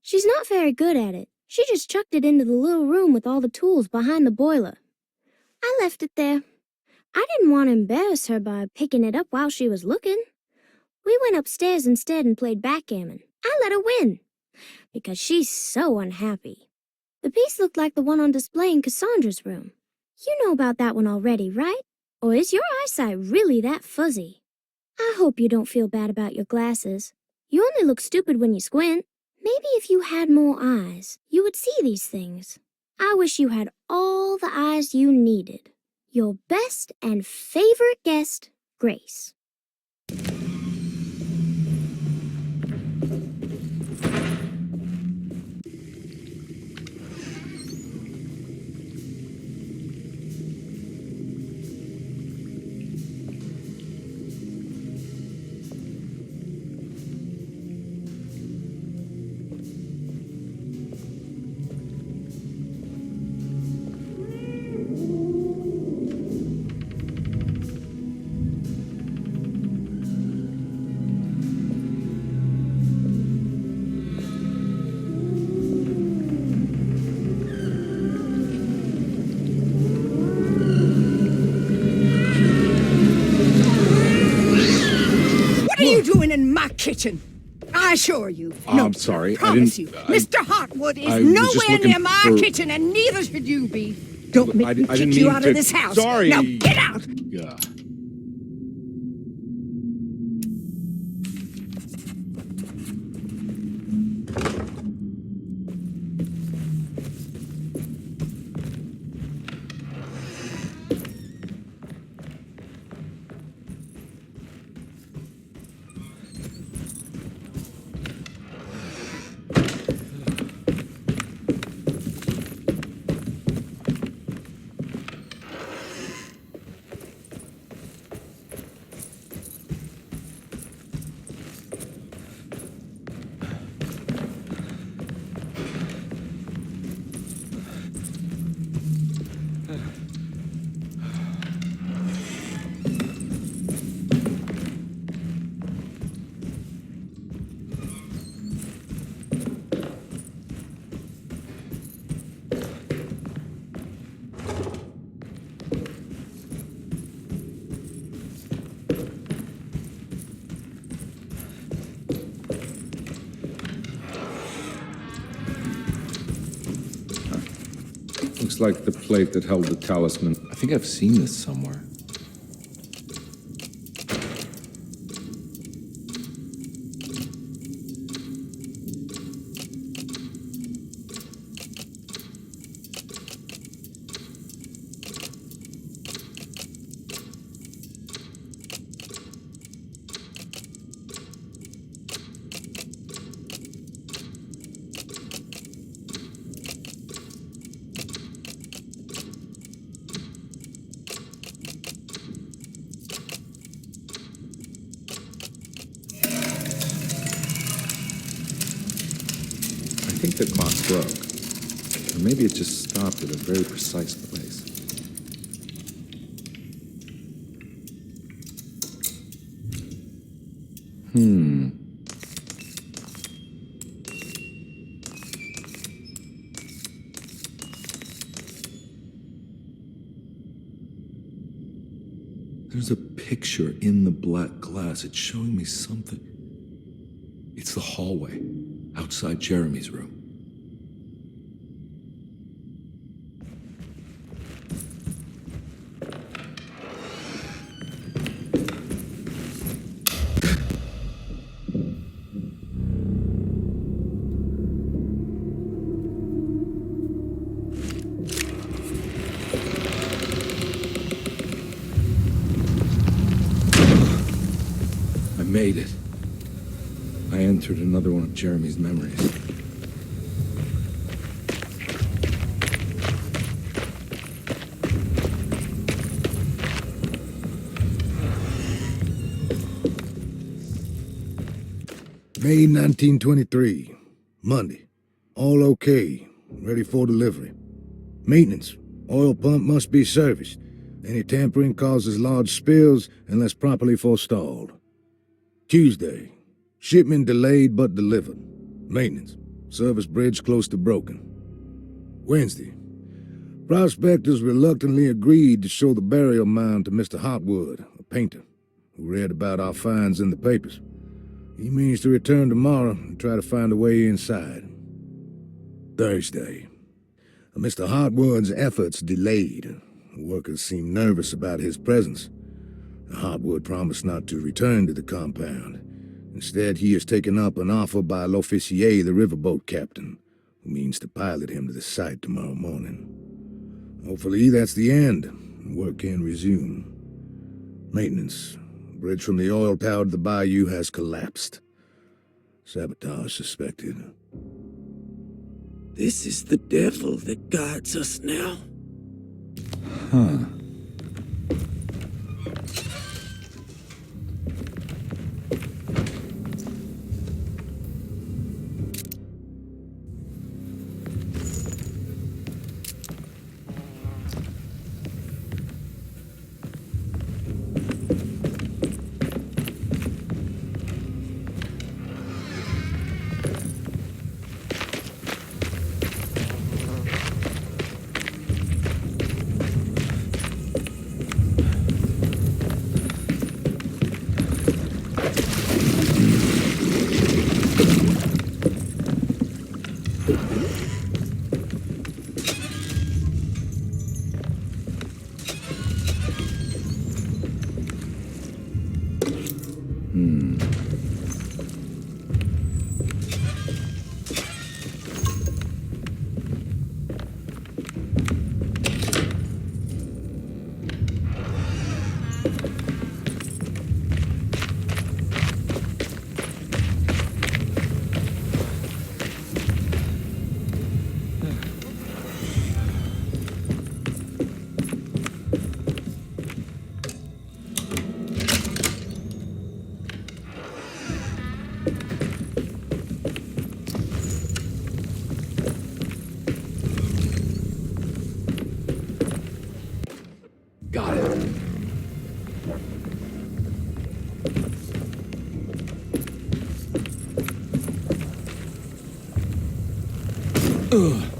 She's not very good at it. She just chucked it into the little room with all the tools behind the boiler. I left it there. I didn't want to embarrass her by picking it up while she was looking. We went upstairs instead and played backgammon. I let her win, because she's so unhappy. The piece looked like the one on display in Cassandra's room. You know about that one already, right? Or is your eyesight really that fuzzy? I hope you don't feel bad about your glasses. You only look stupid when you squint. Maybe if you had more eyes, you would see these things. I wish you had all the eyes you needed. Your best and favorite guest, Grace. In my kitchen. I assure you. I'm sorry. I promise you. Mr. Hartwood is nowhere near my kitchen, and neither should you be. Don't make me kick you out of this house. Sorry. Now get out. Yeah. Looks like the plate that held the talisman. I think I've seen this somewhere. I think the clock broke. Or maybe it just stopped at a very precise place. There's a picture in the black glass. It's showing me something. It's the hallway outside Jeremy's room. I made it. I entered another one of Jeremy's memories. May 1923, Monday. All okay, ready for delivery. Maintenance, oil pump must be serviced. Any tampering causes large spills unless properly forestalled. Tuesday, shipment delayed but delivered. Maintenance, service bridge close to broken. Wednesday, prospectors reluctantly agreed to show the burial mound to Mr. Hartwood, a painter, who read about our finds in the papers. He means to return tomorrow and try to find a way inside. Thursday, Mr. Hartwood's efforts delayed. The workers seemed nervous about his presence. Hartwood promised not to return to the compound. Instead, he has taken up an offer by L'Officier, the riverboat captain, who means to pilot him to the site tomorrow morning. Hopefully that's the end, and work can resume. Maintenance. Bridge from the oil tower to the bayou has collapsed. Sabotage suspected. This is the devil that guides us now. Huh. Got it. Ugh.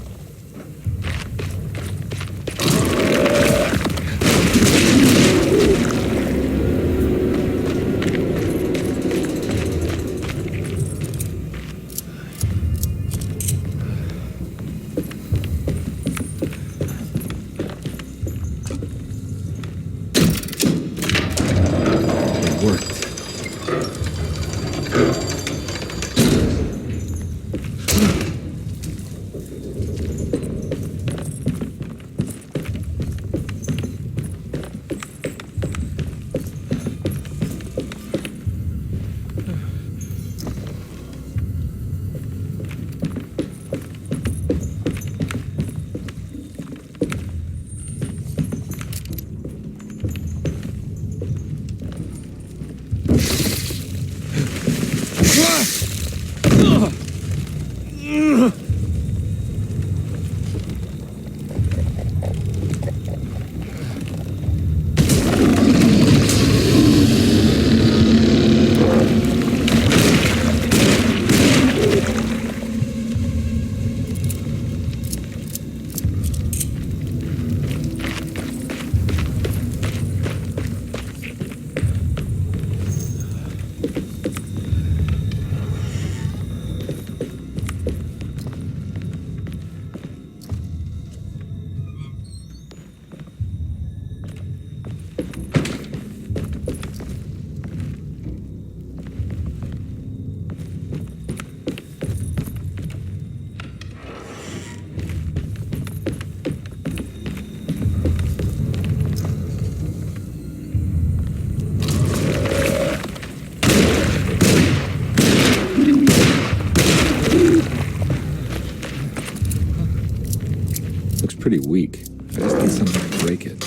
Pretty weak. I just need something to break it.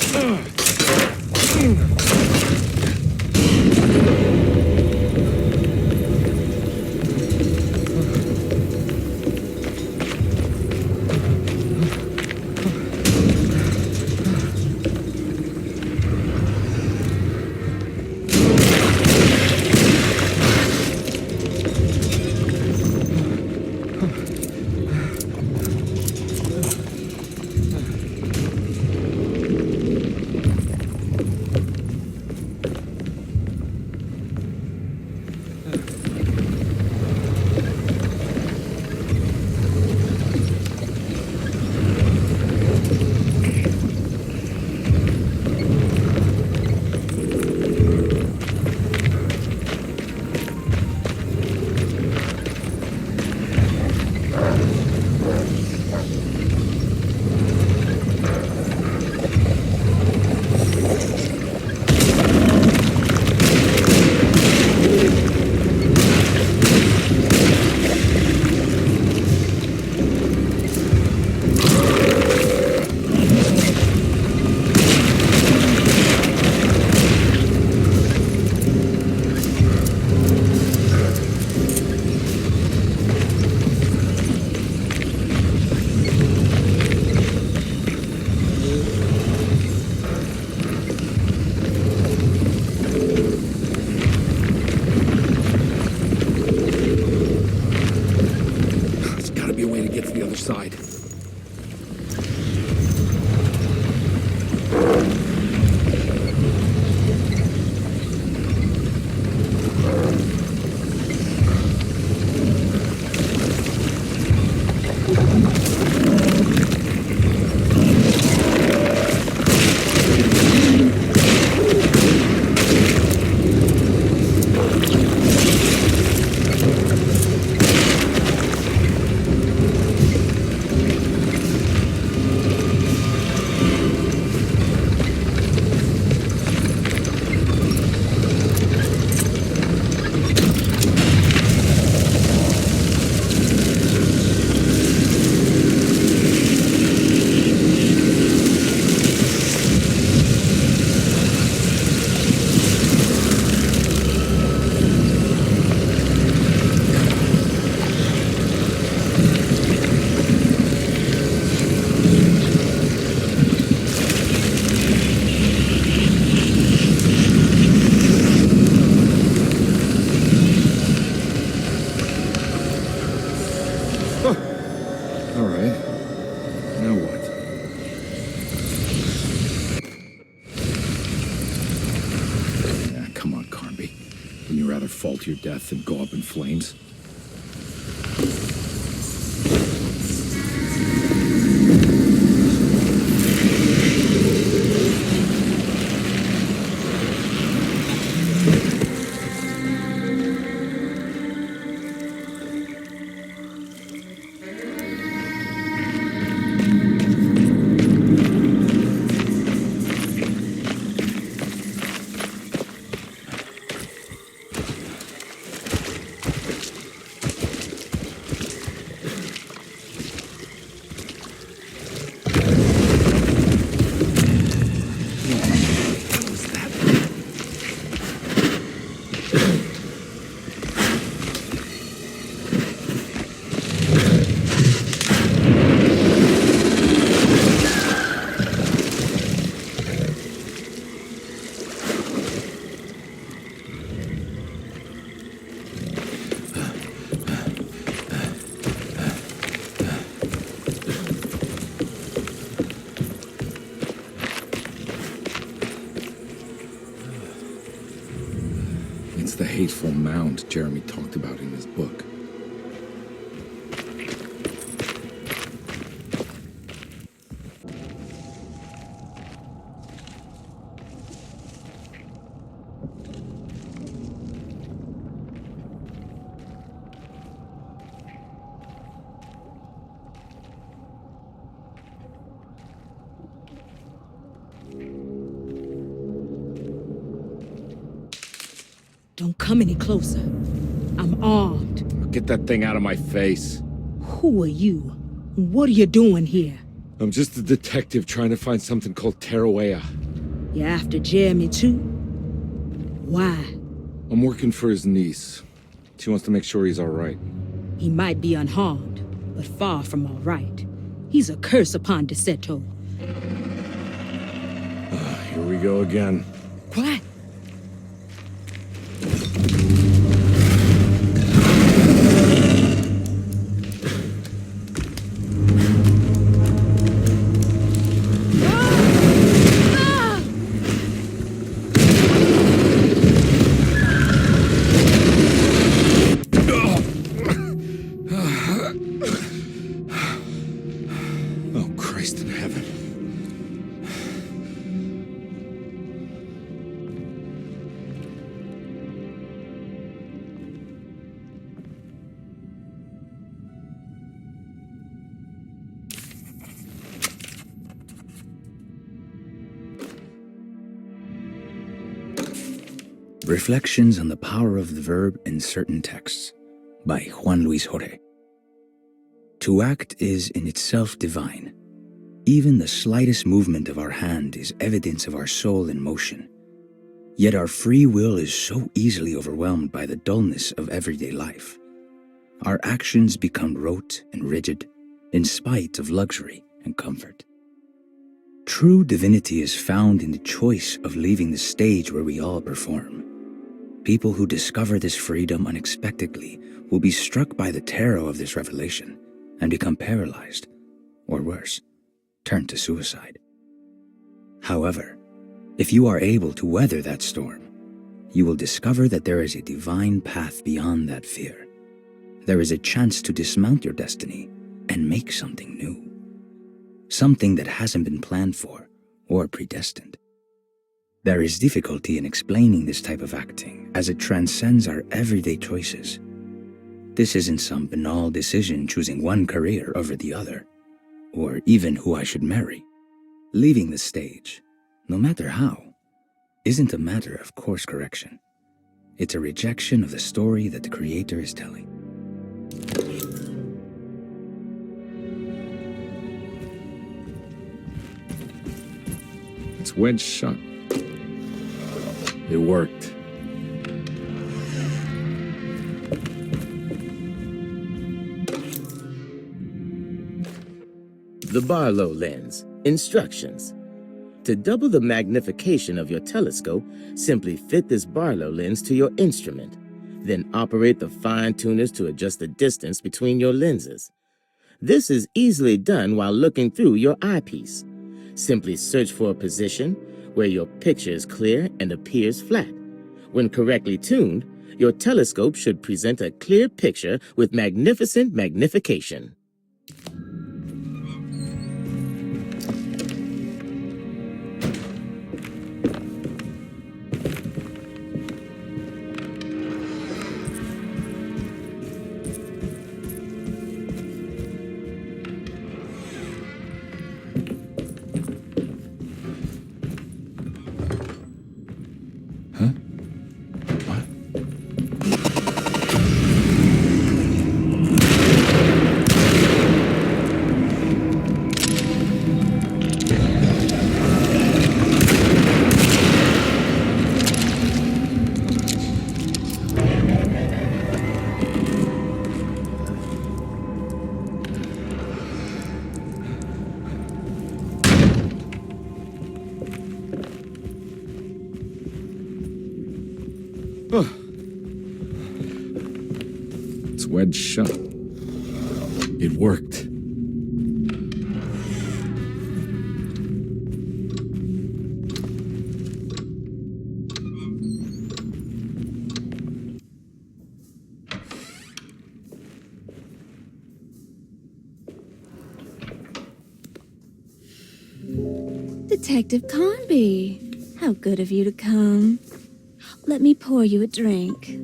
get to the other side. Fall to your death and go up in flames. It's the hateful mound Jeremy talked about in his book. Don't come any closer. I'm armed. Get that thing out of my face. Who are you? What are you doing here? I'm just a detective trying to find something called Teroea. You're after Jeremy too? Why? I'm working for his niece. She wants to make sure he's all right. He might be unharmed, but far from all right. He's a curse upon Derceto. Here we go again. What? Oh, Christ in heaven. Reflections on the Power of the Verb in Certain Texts by Juan Luis Jorge. To act is in itself divine. Even the slightest movement of our hand is evidence of our soul in motion. Yet our free will is so easily overwhelmed by the dullness of everyday life. Our actions become rote and rigid, in spite of luxury and comfort. True divinity is found in the choice of leaving the stage where we all perform. People who discover this freedom unexpectedly will be struck by the terror of this revelation and become paralyzed, or worse, turn to suicide. However, if you are able to weather that storm, you will discover that there is a divine path beyond that fear. There is a chance to dismount your destiny and make something new. Something that hasn't been planned for or predestined. There is difficulty in explaining this type of acting as it transcends our everyday choices. This isn't some banal decision choosing one career over the other, or even who I should marry. Leaving the stage, no matter how, isn't a matter of course correction. It's a rejection of the story that the creator is telling. It's wedged shut. It worked. The Barlow lens. Instructions. To double the magnification of your telescope, simply fit this Barlow lens to your instrument. Then operate the fine tuners to adjust the distance between your lenses. This is easily done while looking through your eyepiece. Simply search for a position where your picture is clear and appears flat. When correctly tuned, your telescope should present a clear picture with magnificent magnification. It's wedged shut. It worked. Detective Carnby, how good of you to come. Let me pour you a drink.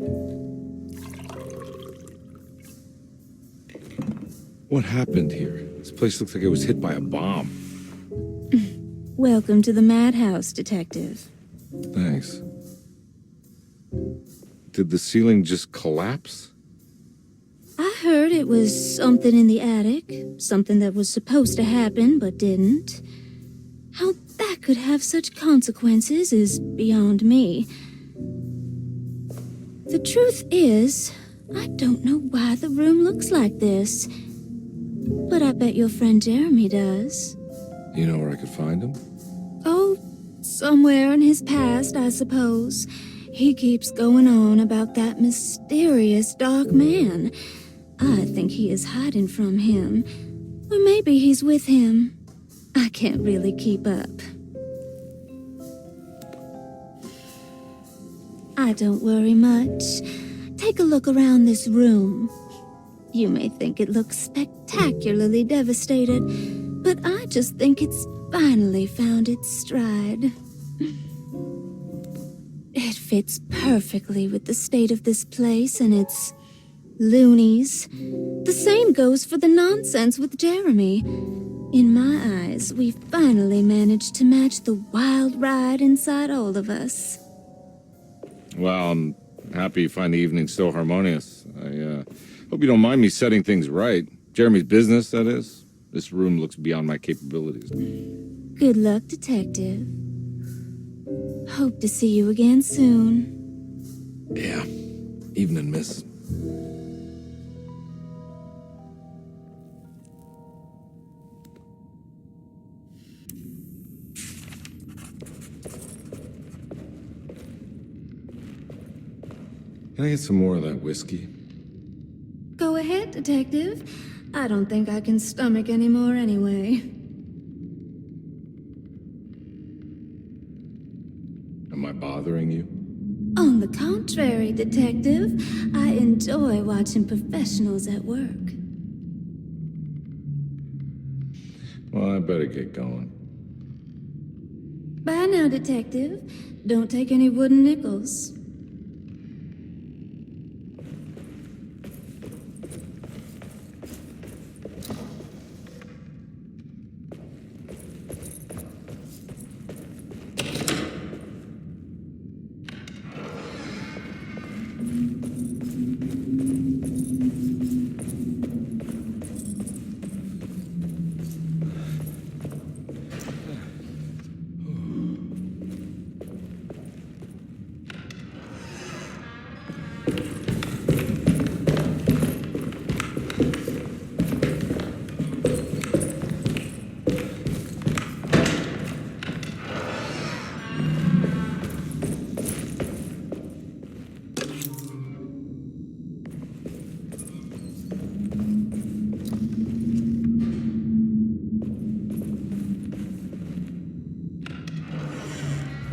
What happened here? This place looks like it was hit by a bomb. Welcome to the madhouse, Detective. Thanks. Did the ceiling just collapse? I heard it was something in the attic, something that was supposed to happen but didn't. How that could have such consequences is beyond me. The truth is, I don't know why the room looks like this. But I bet your friend Jeremy does. You know where I could find him? Oh, somewhere in his past, I suppose. He keeps going on about that mysterious dark man. I think he is hiding from him. Or maybe he's with him. I can't really keep up. I don't worry much. Take a look around this room. You may think it looks spectacularly devastated, but I just think it's finally found its stride. It fits perfectly with the state of this place and its loonies. The same goes for the nonsense with Jeremy. In my eyes, we finally managed to match the wild ride inside all of us. Well, I'm happy you find the evening so harmonious. I hope you don't mind me setting things right. Jeremy's business, that is. This room looks beyond my capabilities. Good luck, Detective. Hope to see you again soon. Yeah. Evening, miss. Can I get some more of that whiskey? Go ahead, Detective. I don't think I can stomach anymore anyway. Am I bothering you? On the contrary, Detective, I enjoy watching professionals at work. Well, I better get going. Bye now, Detective. Don't take any wooden nickels.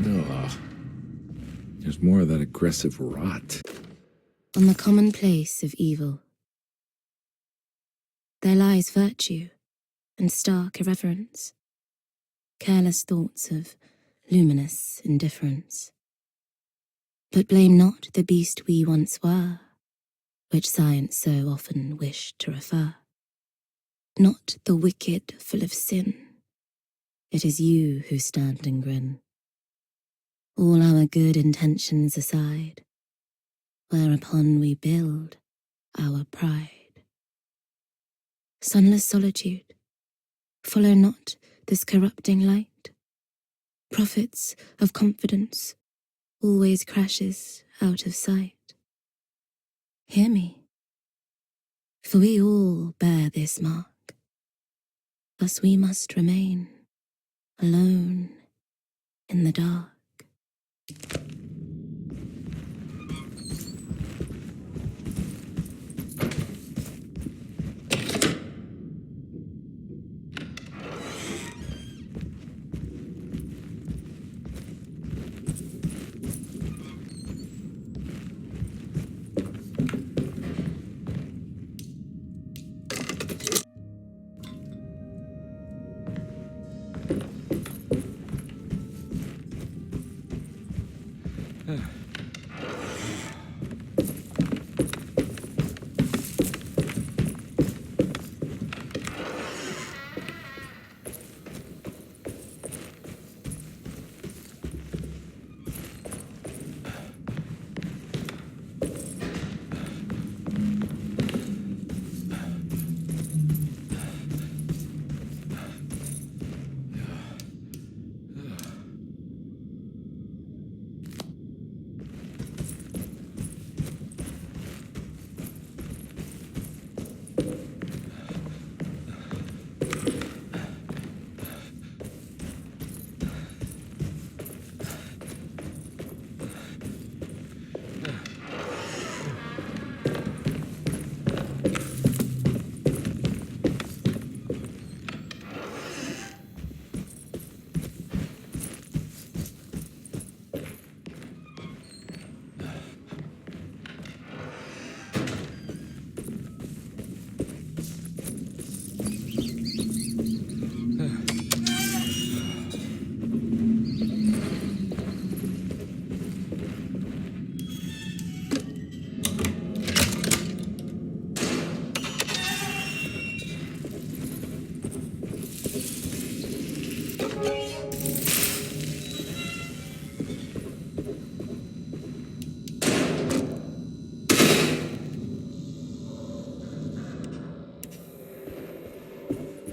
Ugh. There's more of that aggressive rot. On the commonplace of evil, there lies virtue and stark irreverence, careless thoughts of luminous indifference. But blame not the beast we once were, which science so often wished to refer. Not the wicked full of sin, it is you who stand and grin. All our good intentions aside, whereupon we build our pride. Sunless solitude, follow not this corrupting light. Prophets of confidence always crashes out of sight. Hear me, for we all bear this mark, thus we must remain alone in the dark.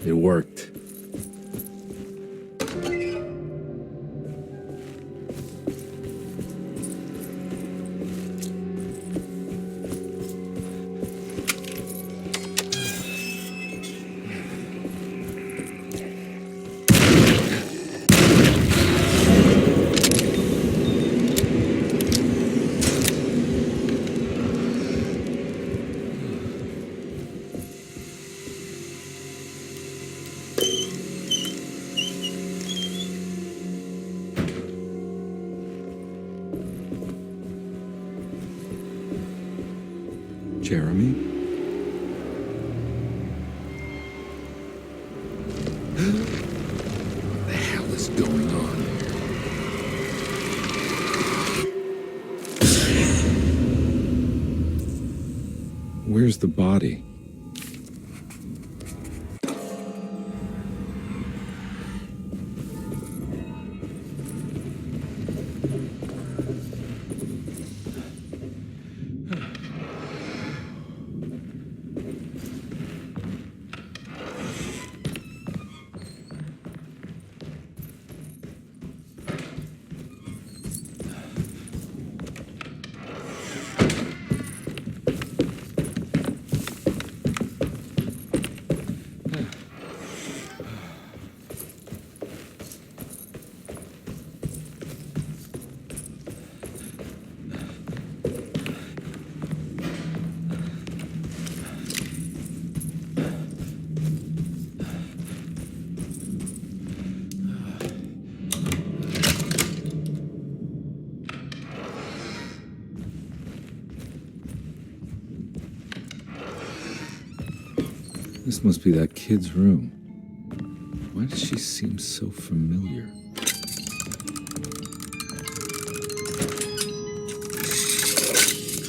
It worked. Jeremy? What the hell is going on? Where's the body? This must be that kid's room. Why does she seem so familiar?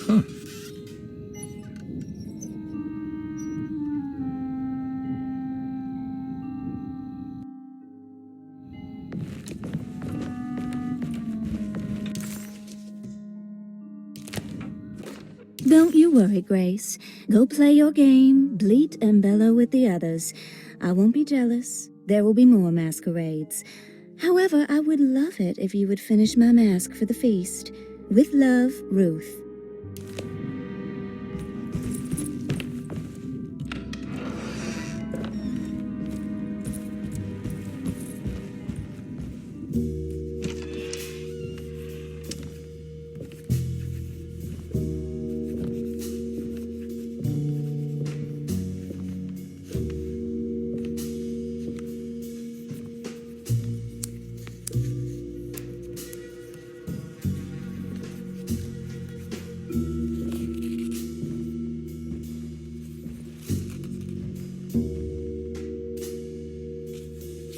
Huh. Don't you worry, Grace. Go play your game, bleat and bellow with the others. I won't be jealous. There will be more masquerades. However, I would love it if you would finish my mask for the feast. With love, Ruth.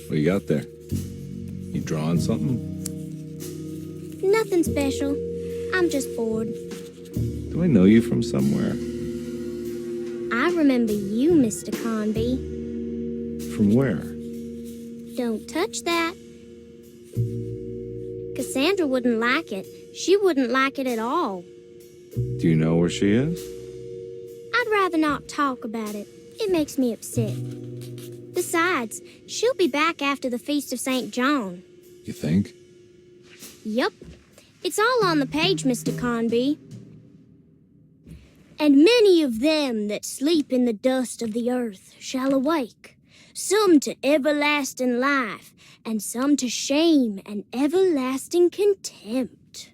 What you got there? You drawing something? Nothing special. I'm just bored. Do I know you from somewhere? I remember you, Mr. Carnby. From where? Don't touch that. Cassandra wouldn't like it. She wouldn't like it at all. Do you know where she is? I'd rather not talk about it. It makes me upset. Besides, she'll be back after the Feast of St. John. You think? Yup. It's all on the page, Mr. Carnby. And many of them that sleep in the dust of the earth shall awake, some to everlasting life, and some to shame and everlasting contempt.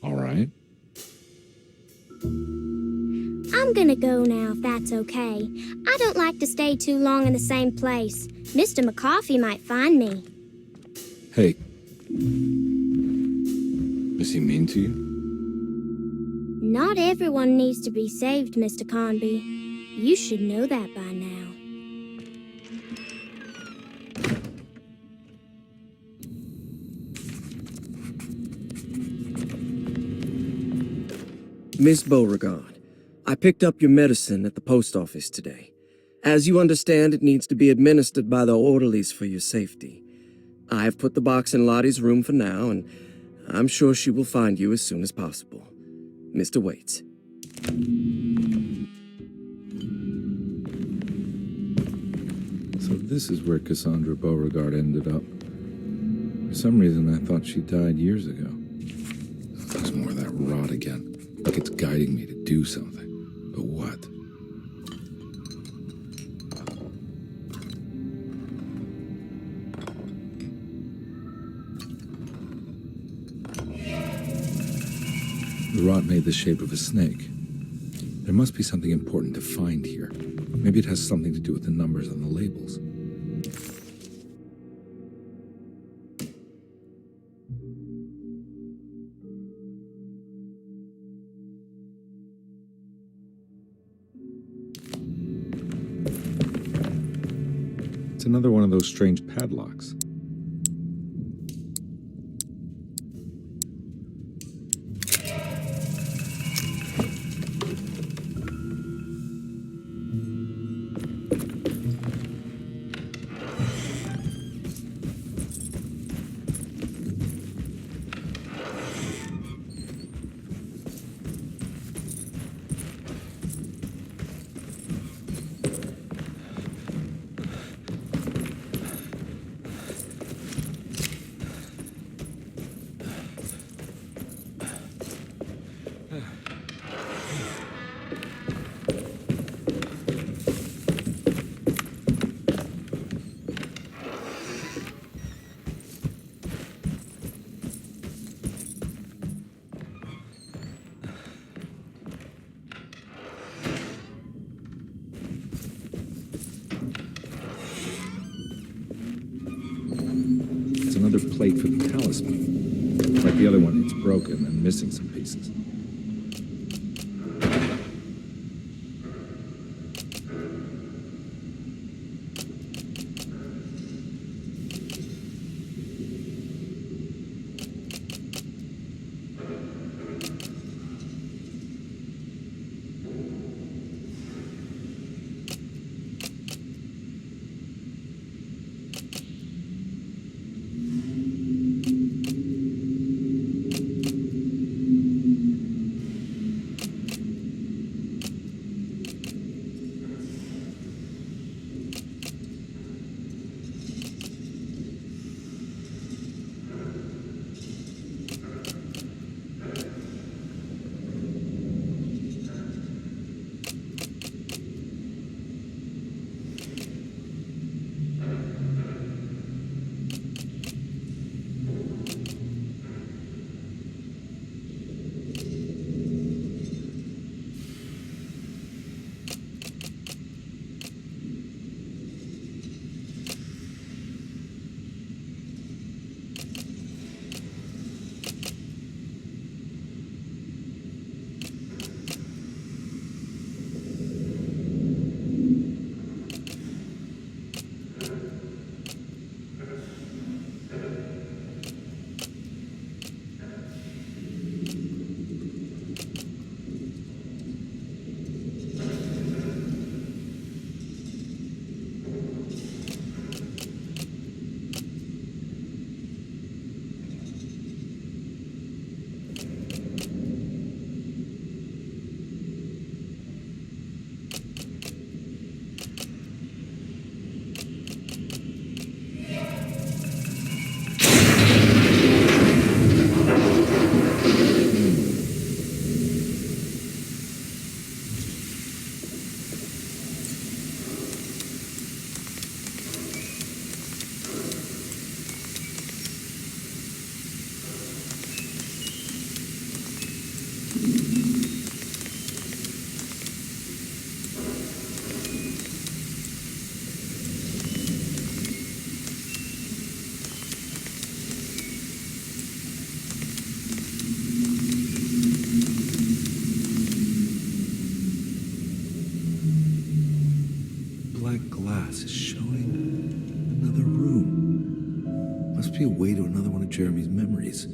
All right. I'm gonna go now, if that's okay. I don't like to stay too long in the same place. Mr. McCoffey might find me. Hey. Is he mean to you? Not everyone needs to be saved, Mr. Carnby. You should know that by now. Miss Beauregard, I picked up your medicine at the post office today. As you understand, it needs to be administered by the orderlies for your safety. I have put the box in Lottie's room for now, and I'm sure she will find you as soon as possible. Mr. Waits. So this is where Cassandra Beauregard ended up. For some reason, I thought she died years ago. There's more of that rot again. Like it's guiding me to do something. But what? The rot made the shape of a snake. There must be something important to find here. Maybe it has something to do with the numbers on the labels. another one of those strange padlocks. Another plate for the talisman. Like the other one, it's broken and missing some pieces. Be a way to another one of Jeremy's memories.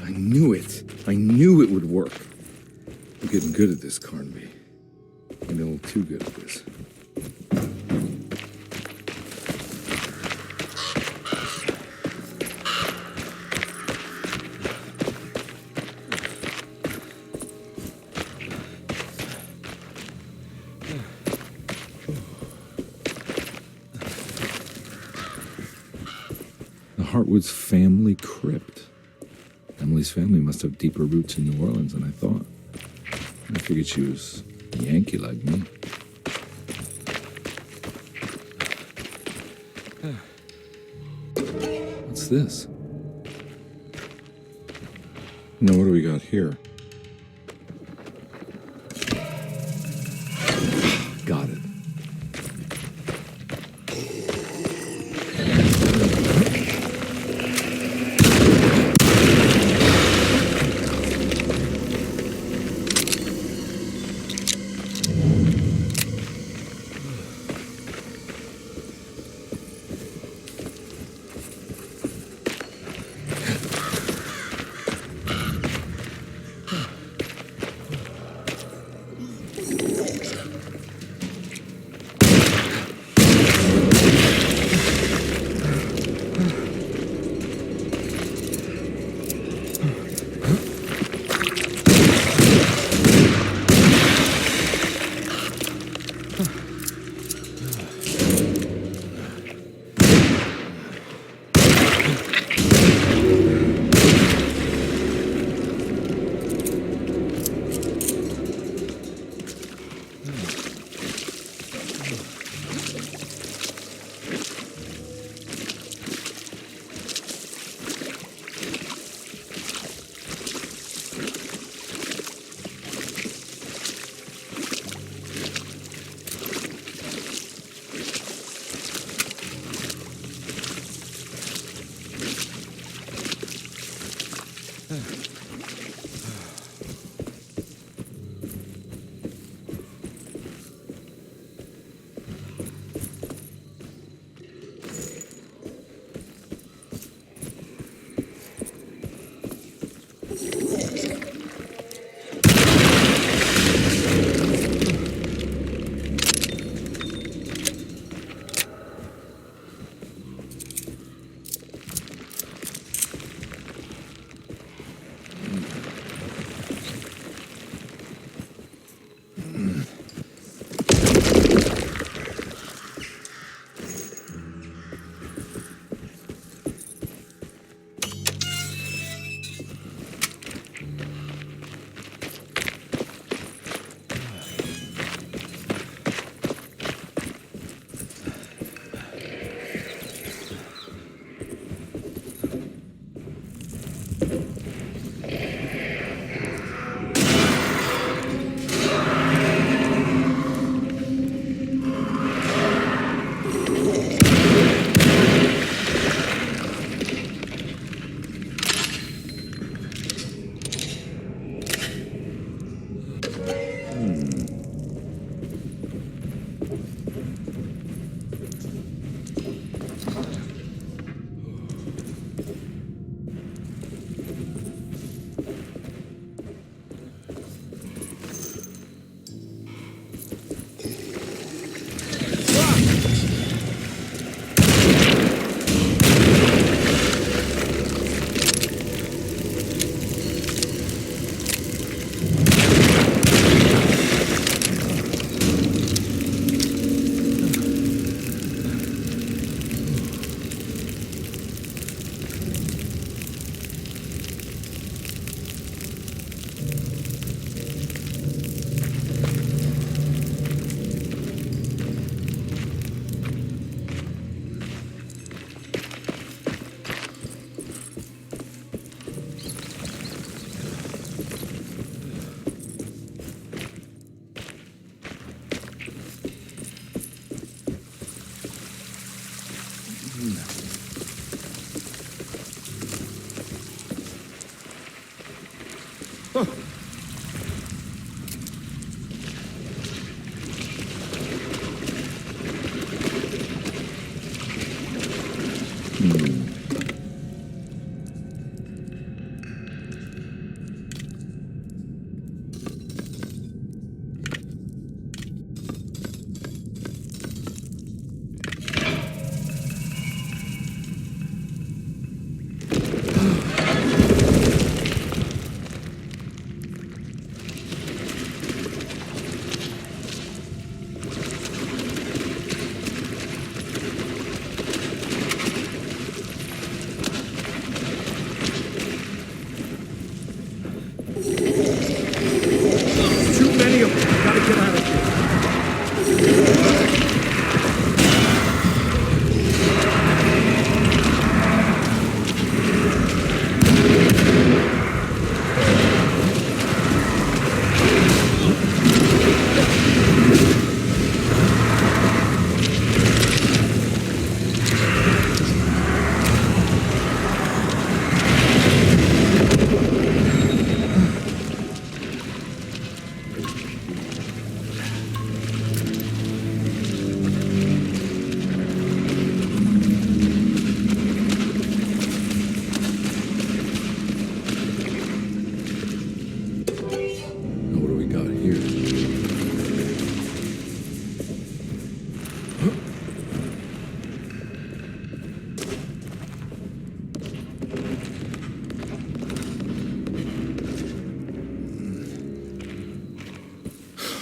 I knew it. I knew it would work. I'm getting good at this, Carnby. Maybe a little too good at this. Hartwood's family crypt. Emily's family must have deeper roots in New Orleans than I thought. I figured she was a Yankee like me. What's this? Now, what do we got here? Got it.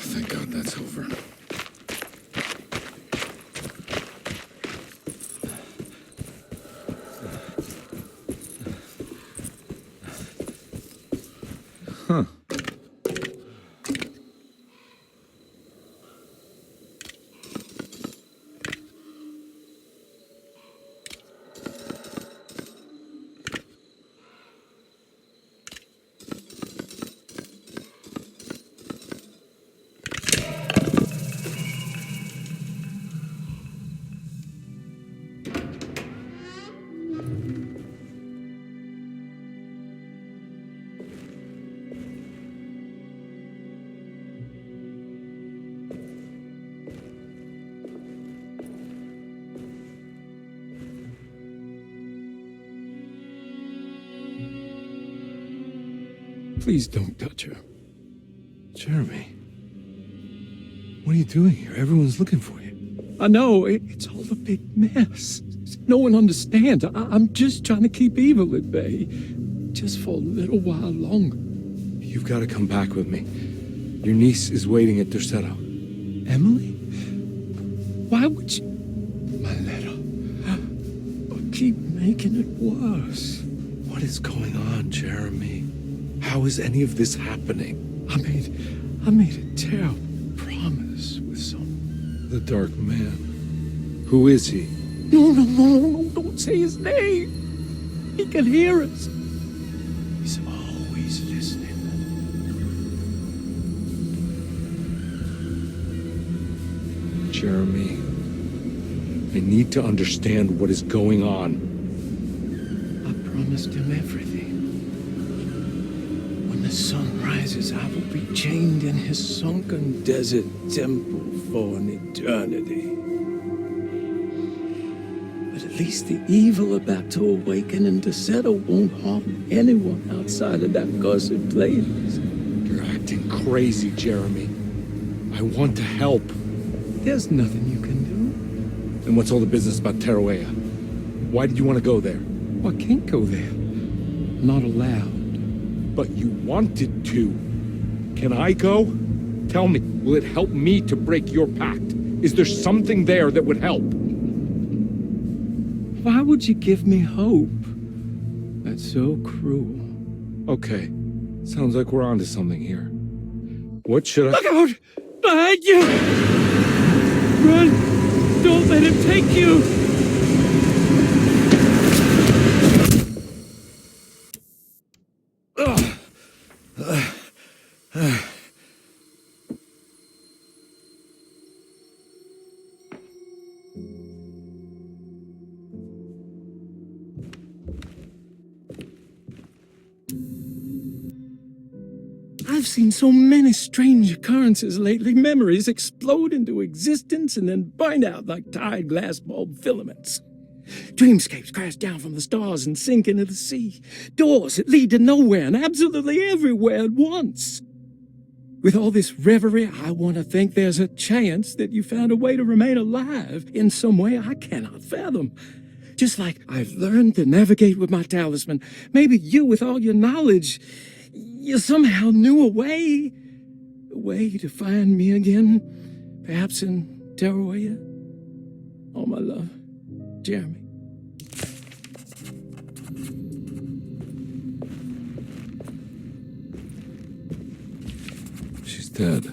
Thank God that's over. Huh. Please don't touch her. Jeremy. What are you doing here? Everyone's looking for you. I know, it's all a big mess. No one understands. I'm just trying to keep evil at bay. Just for a little while longer. You've got to come back with me. Your niece is waiting at Derceto. Emily? Why would you... My letter. Keep making it worse. What is going on, Jeremy? How is any of this happening? I made a terrible promise with someone. The Dark Man. Who is he? No, don't say his name. He can hear us. He's always listening. Jeremy, I need to understand what is going on. I promised him everything. When the sun rises, I will be chained in his sunken desert temple for an eternity. But at least the evil about to awaken in Derceto won't harm anyone outside of that cursed place. You're acting crazy, Jeremy. I want to help. There's nothing you can do. And what's all the business about Tarawea? Why did you want to go there? Well, I can't go there. Not allowed. But you wanted to. Can I go? Tell me, will it help me to break your pact? Is there something there that would help? Why would you give me hope? That's so cruel. Okay, sounds like we're onto something here. What should I... Look out! Behind you! Run! Don't let him take you! I've seen so many strange occurrences lately. Memories explode into existence and then burn out like tired glass bulb filaments. Dreamscapes crash down from the stars and sink into the sea. Doors that lead to nowhere and absolutely everywhere at once. With all this reverie, I want to think there's a chance that you found a way to remain alive in some way I cannot fathom. Just like I've learned to navigate with my talisman. Maybe you, with all your knowledge, you somehow knew a way to find me again. Perhaps in Tarawea. All my love, Jeremy. She's dead.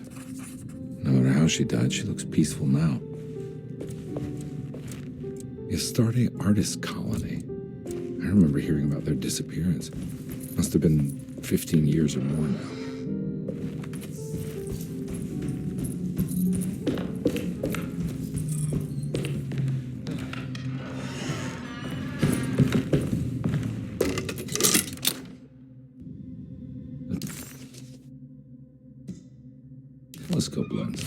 No matter how she died, she looks peaceful now. The Astarte Artist Colony. I remember hearing about their disappearance. Must have been 15 years or more now. Telescope lens.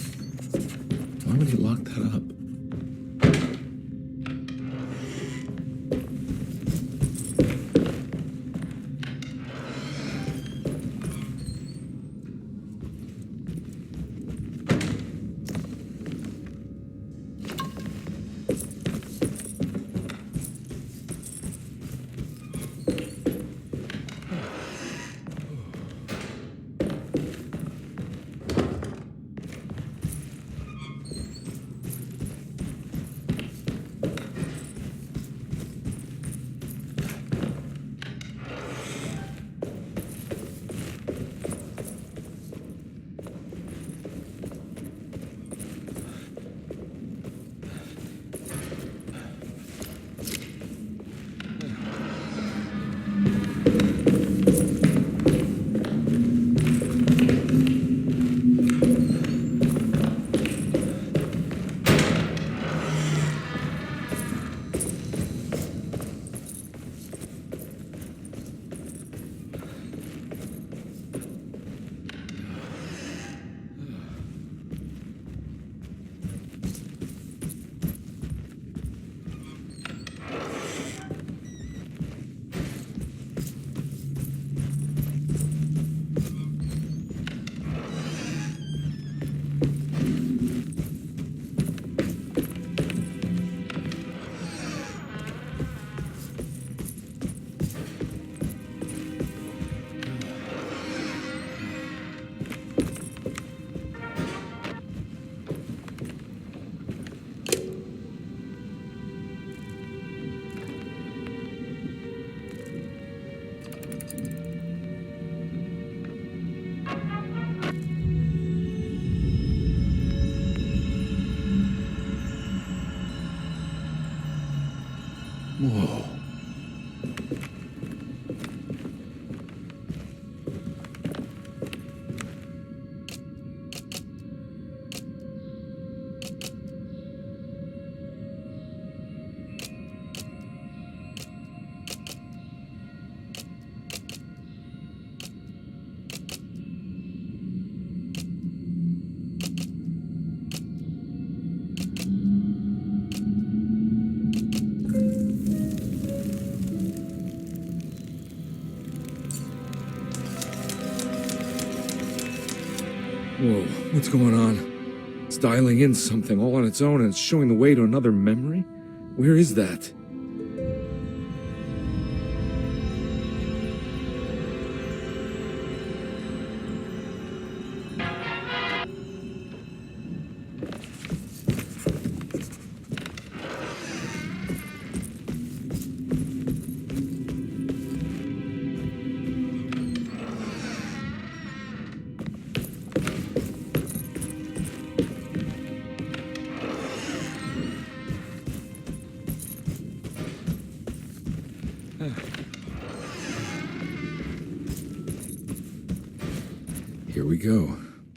Why would he lock that up? Whoa. Whoa, what's going on? It's dialing in something all on its own and it's showing the way to another memory? Where is that? Here we go.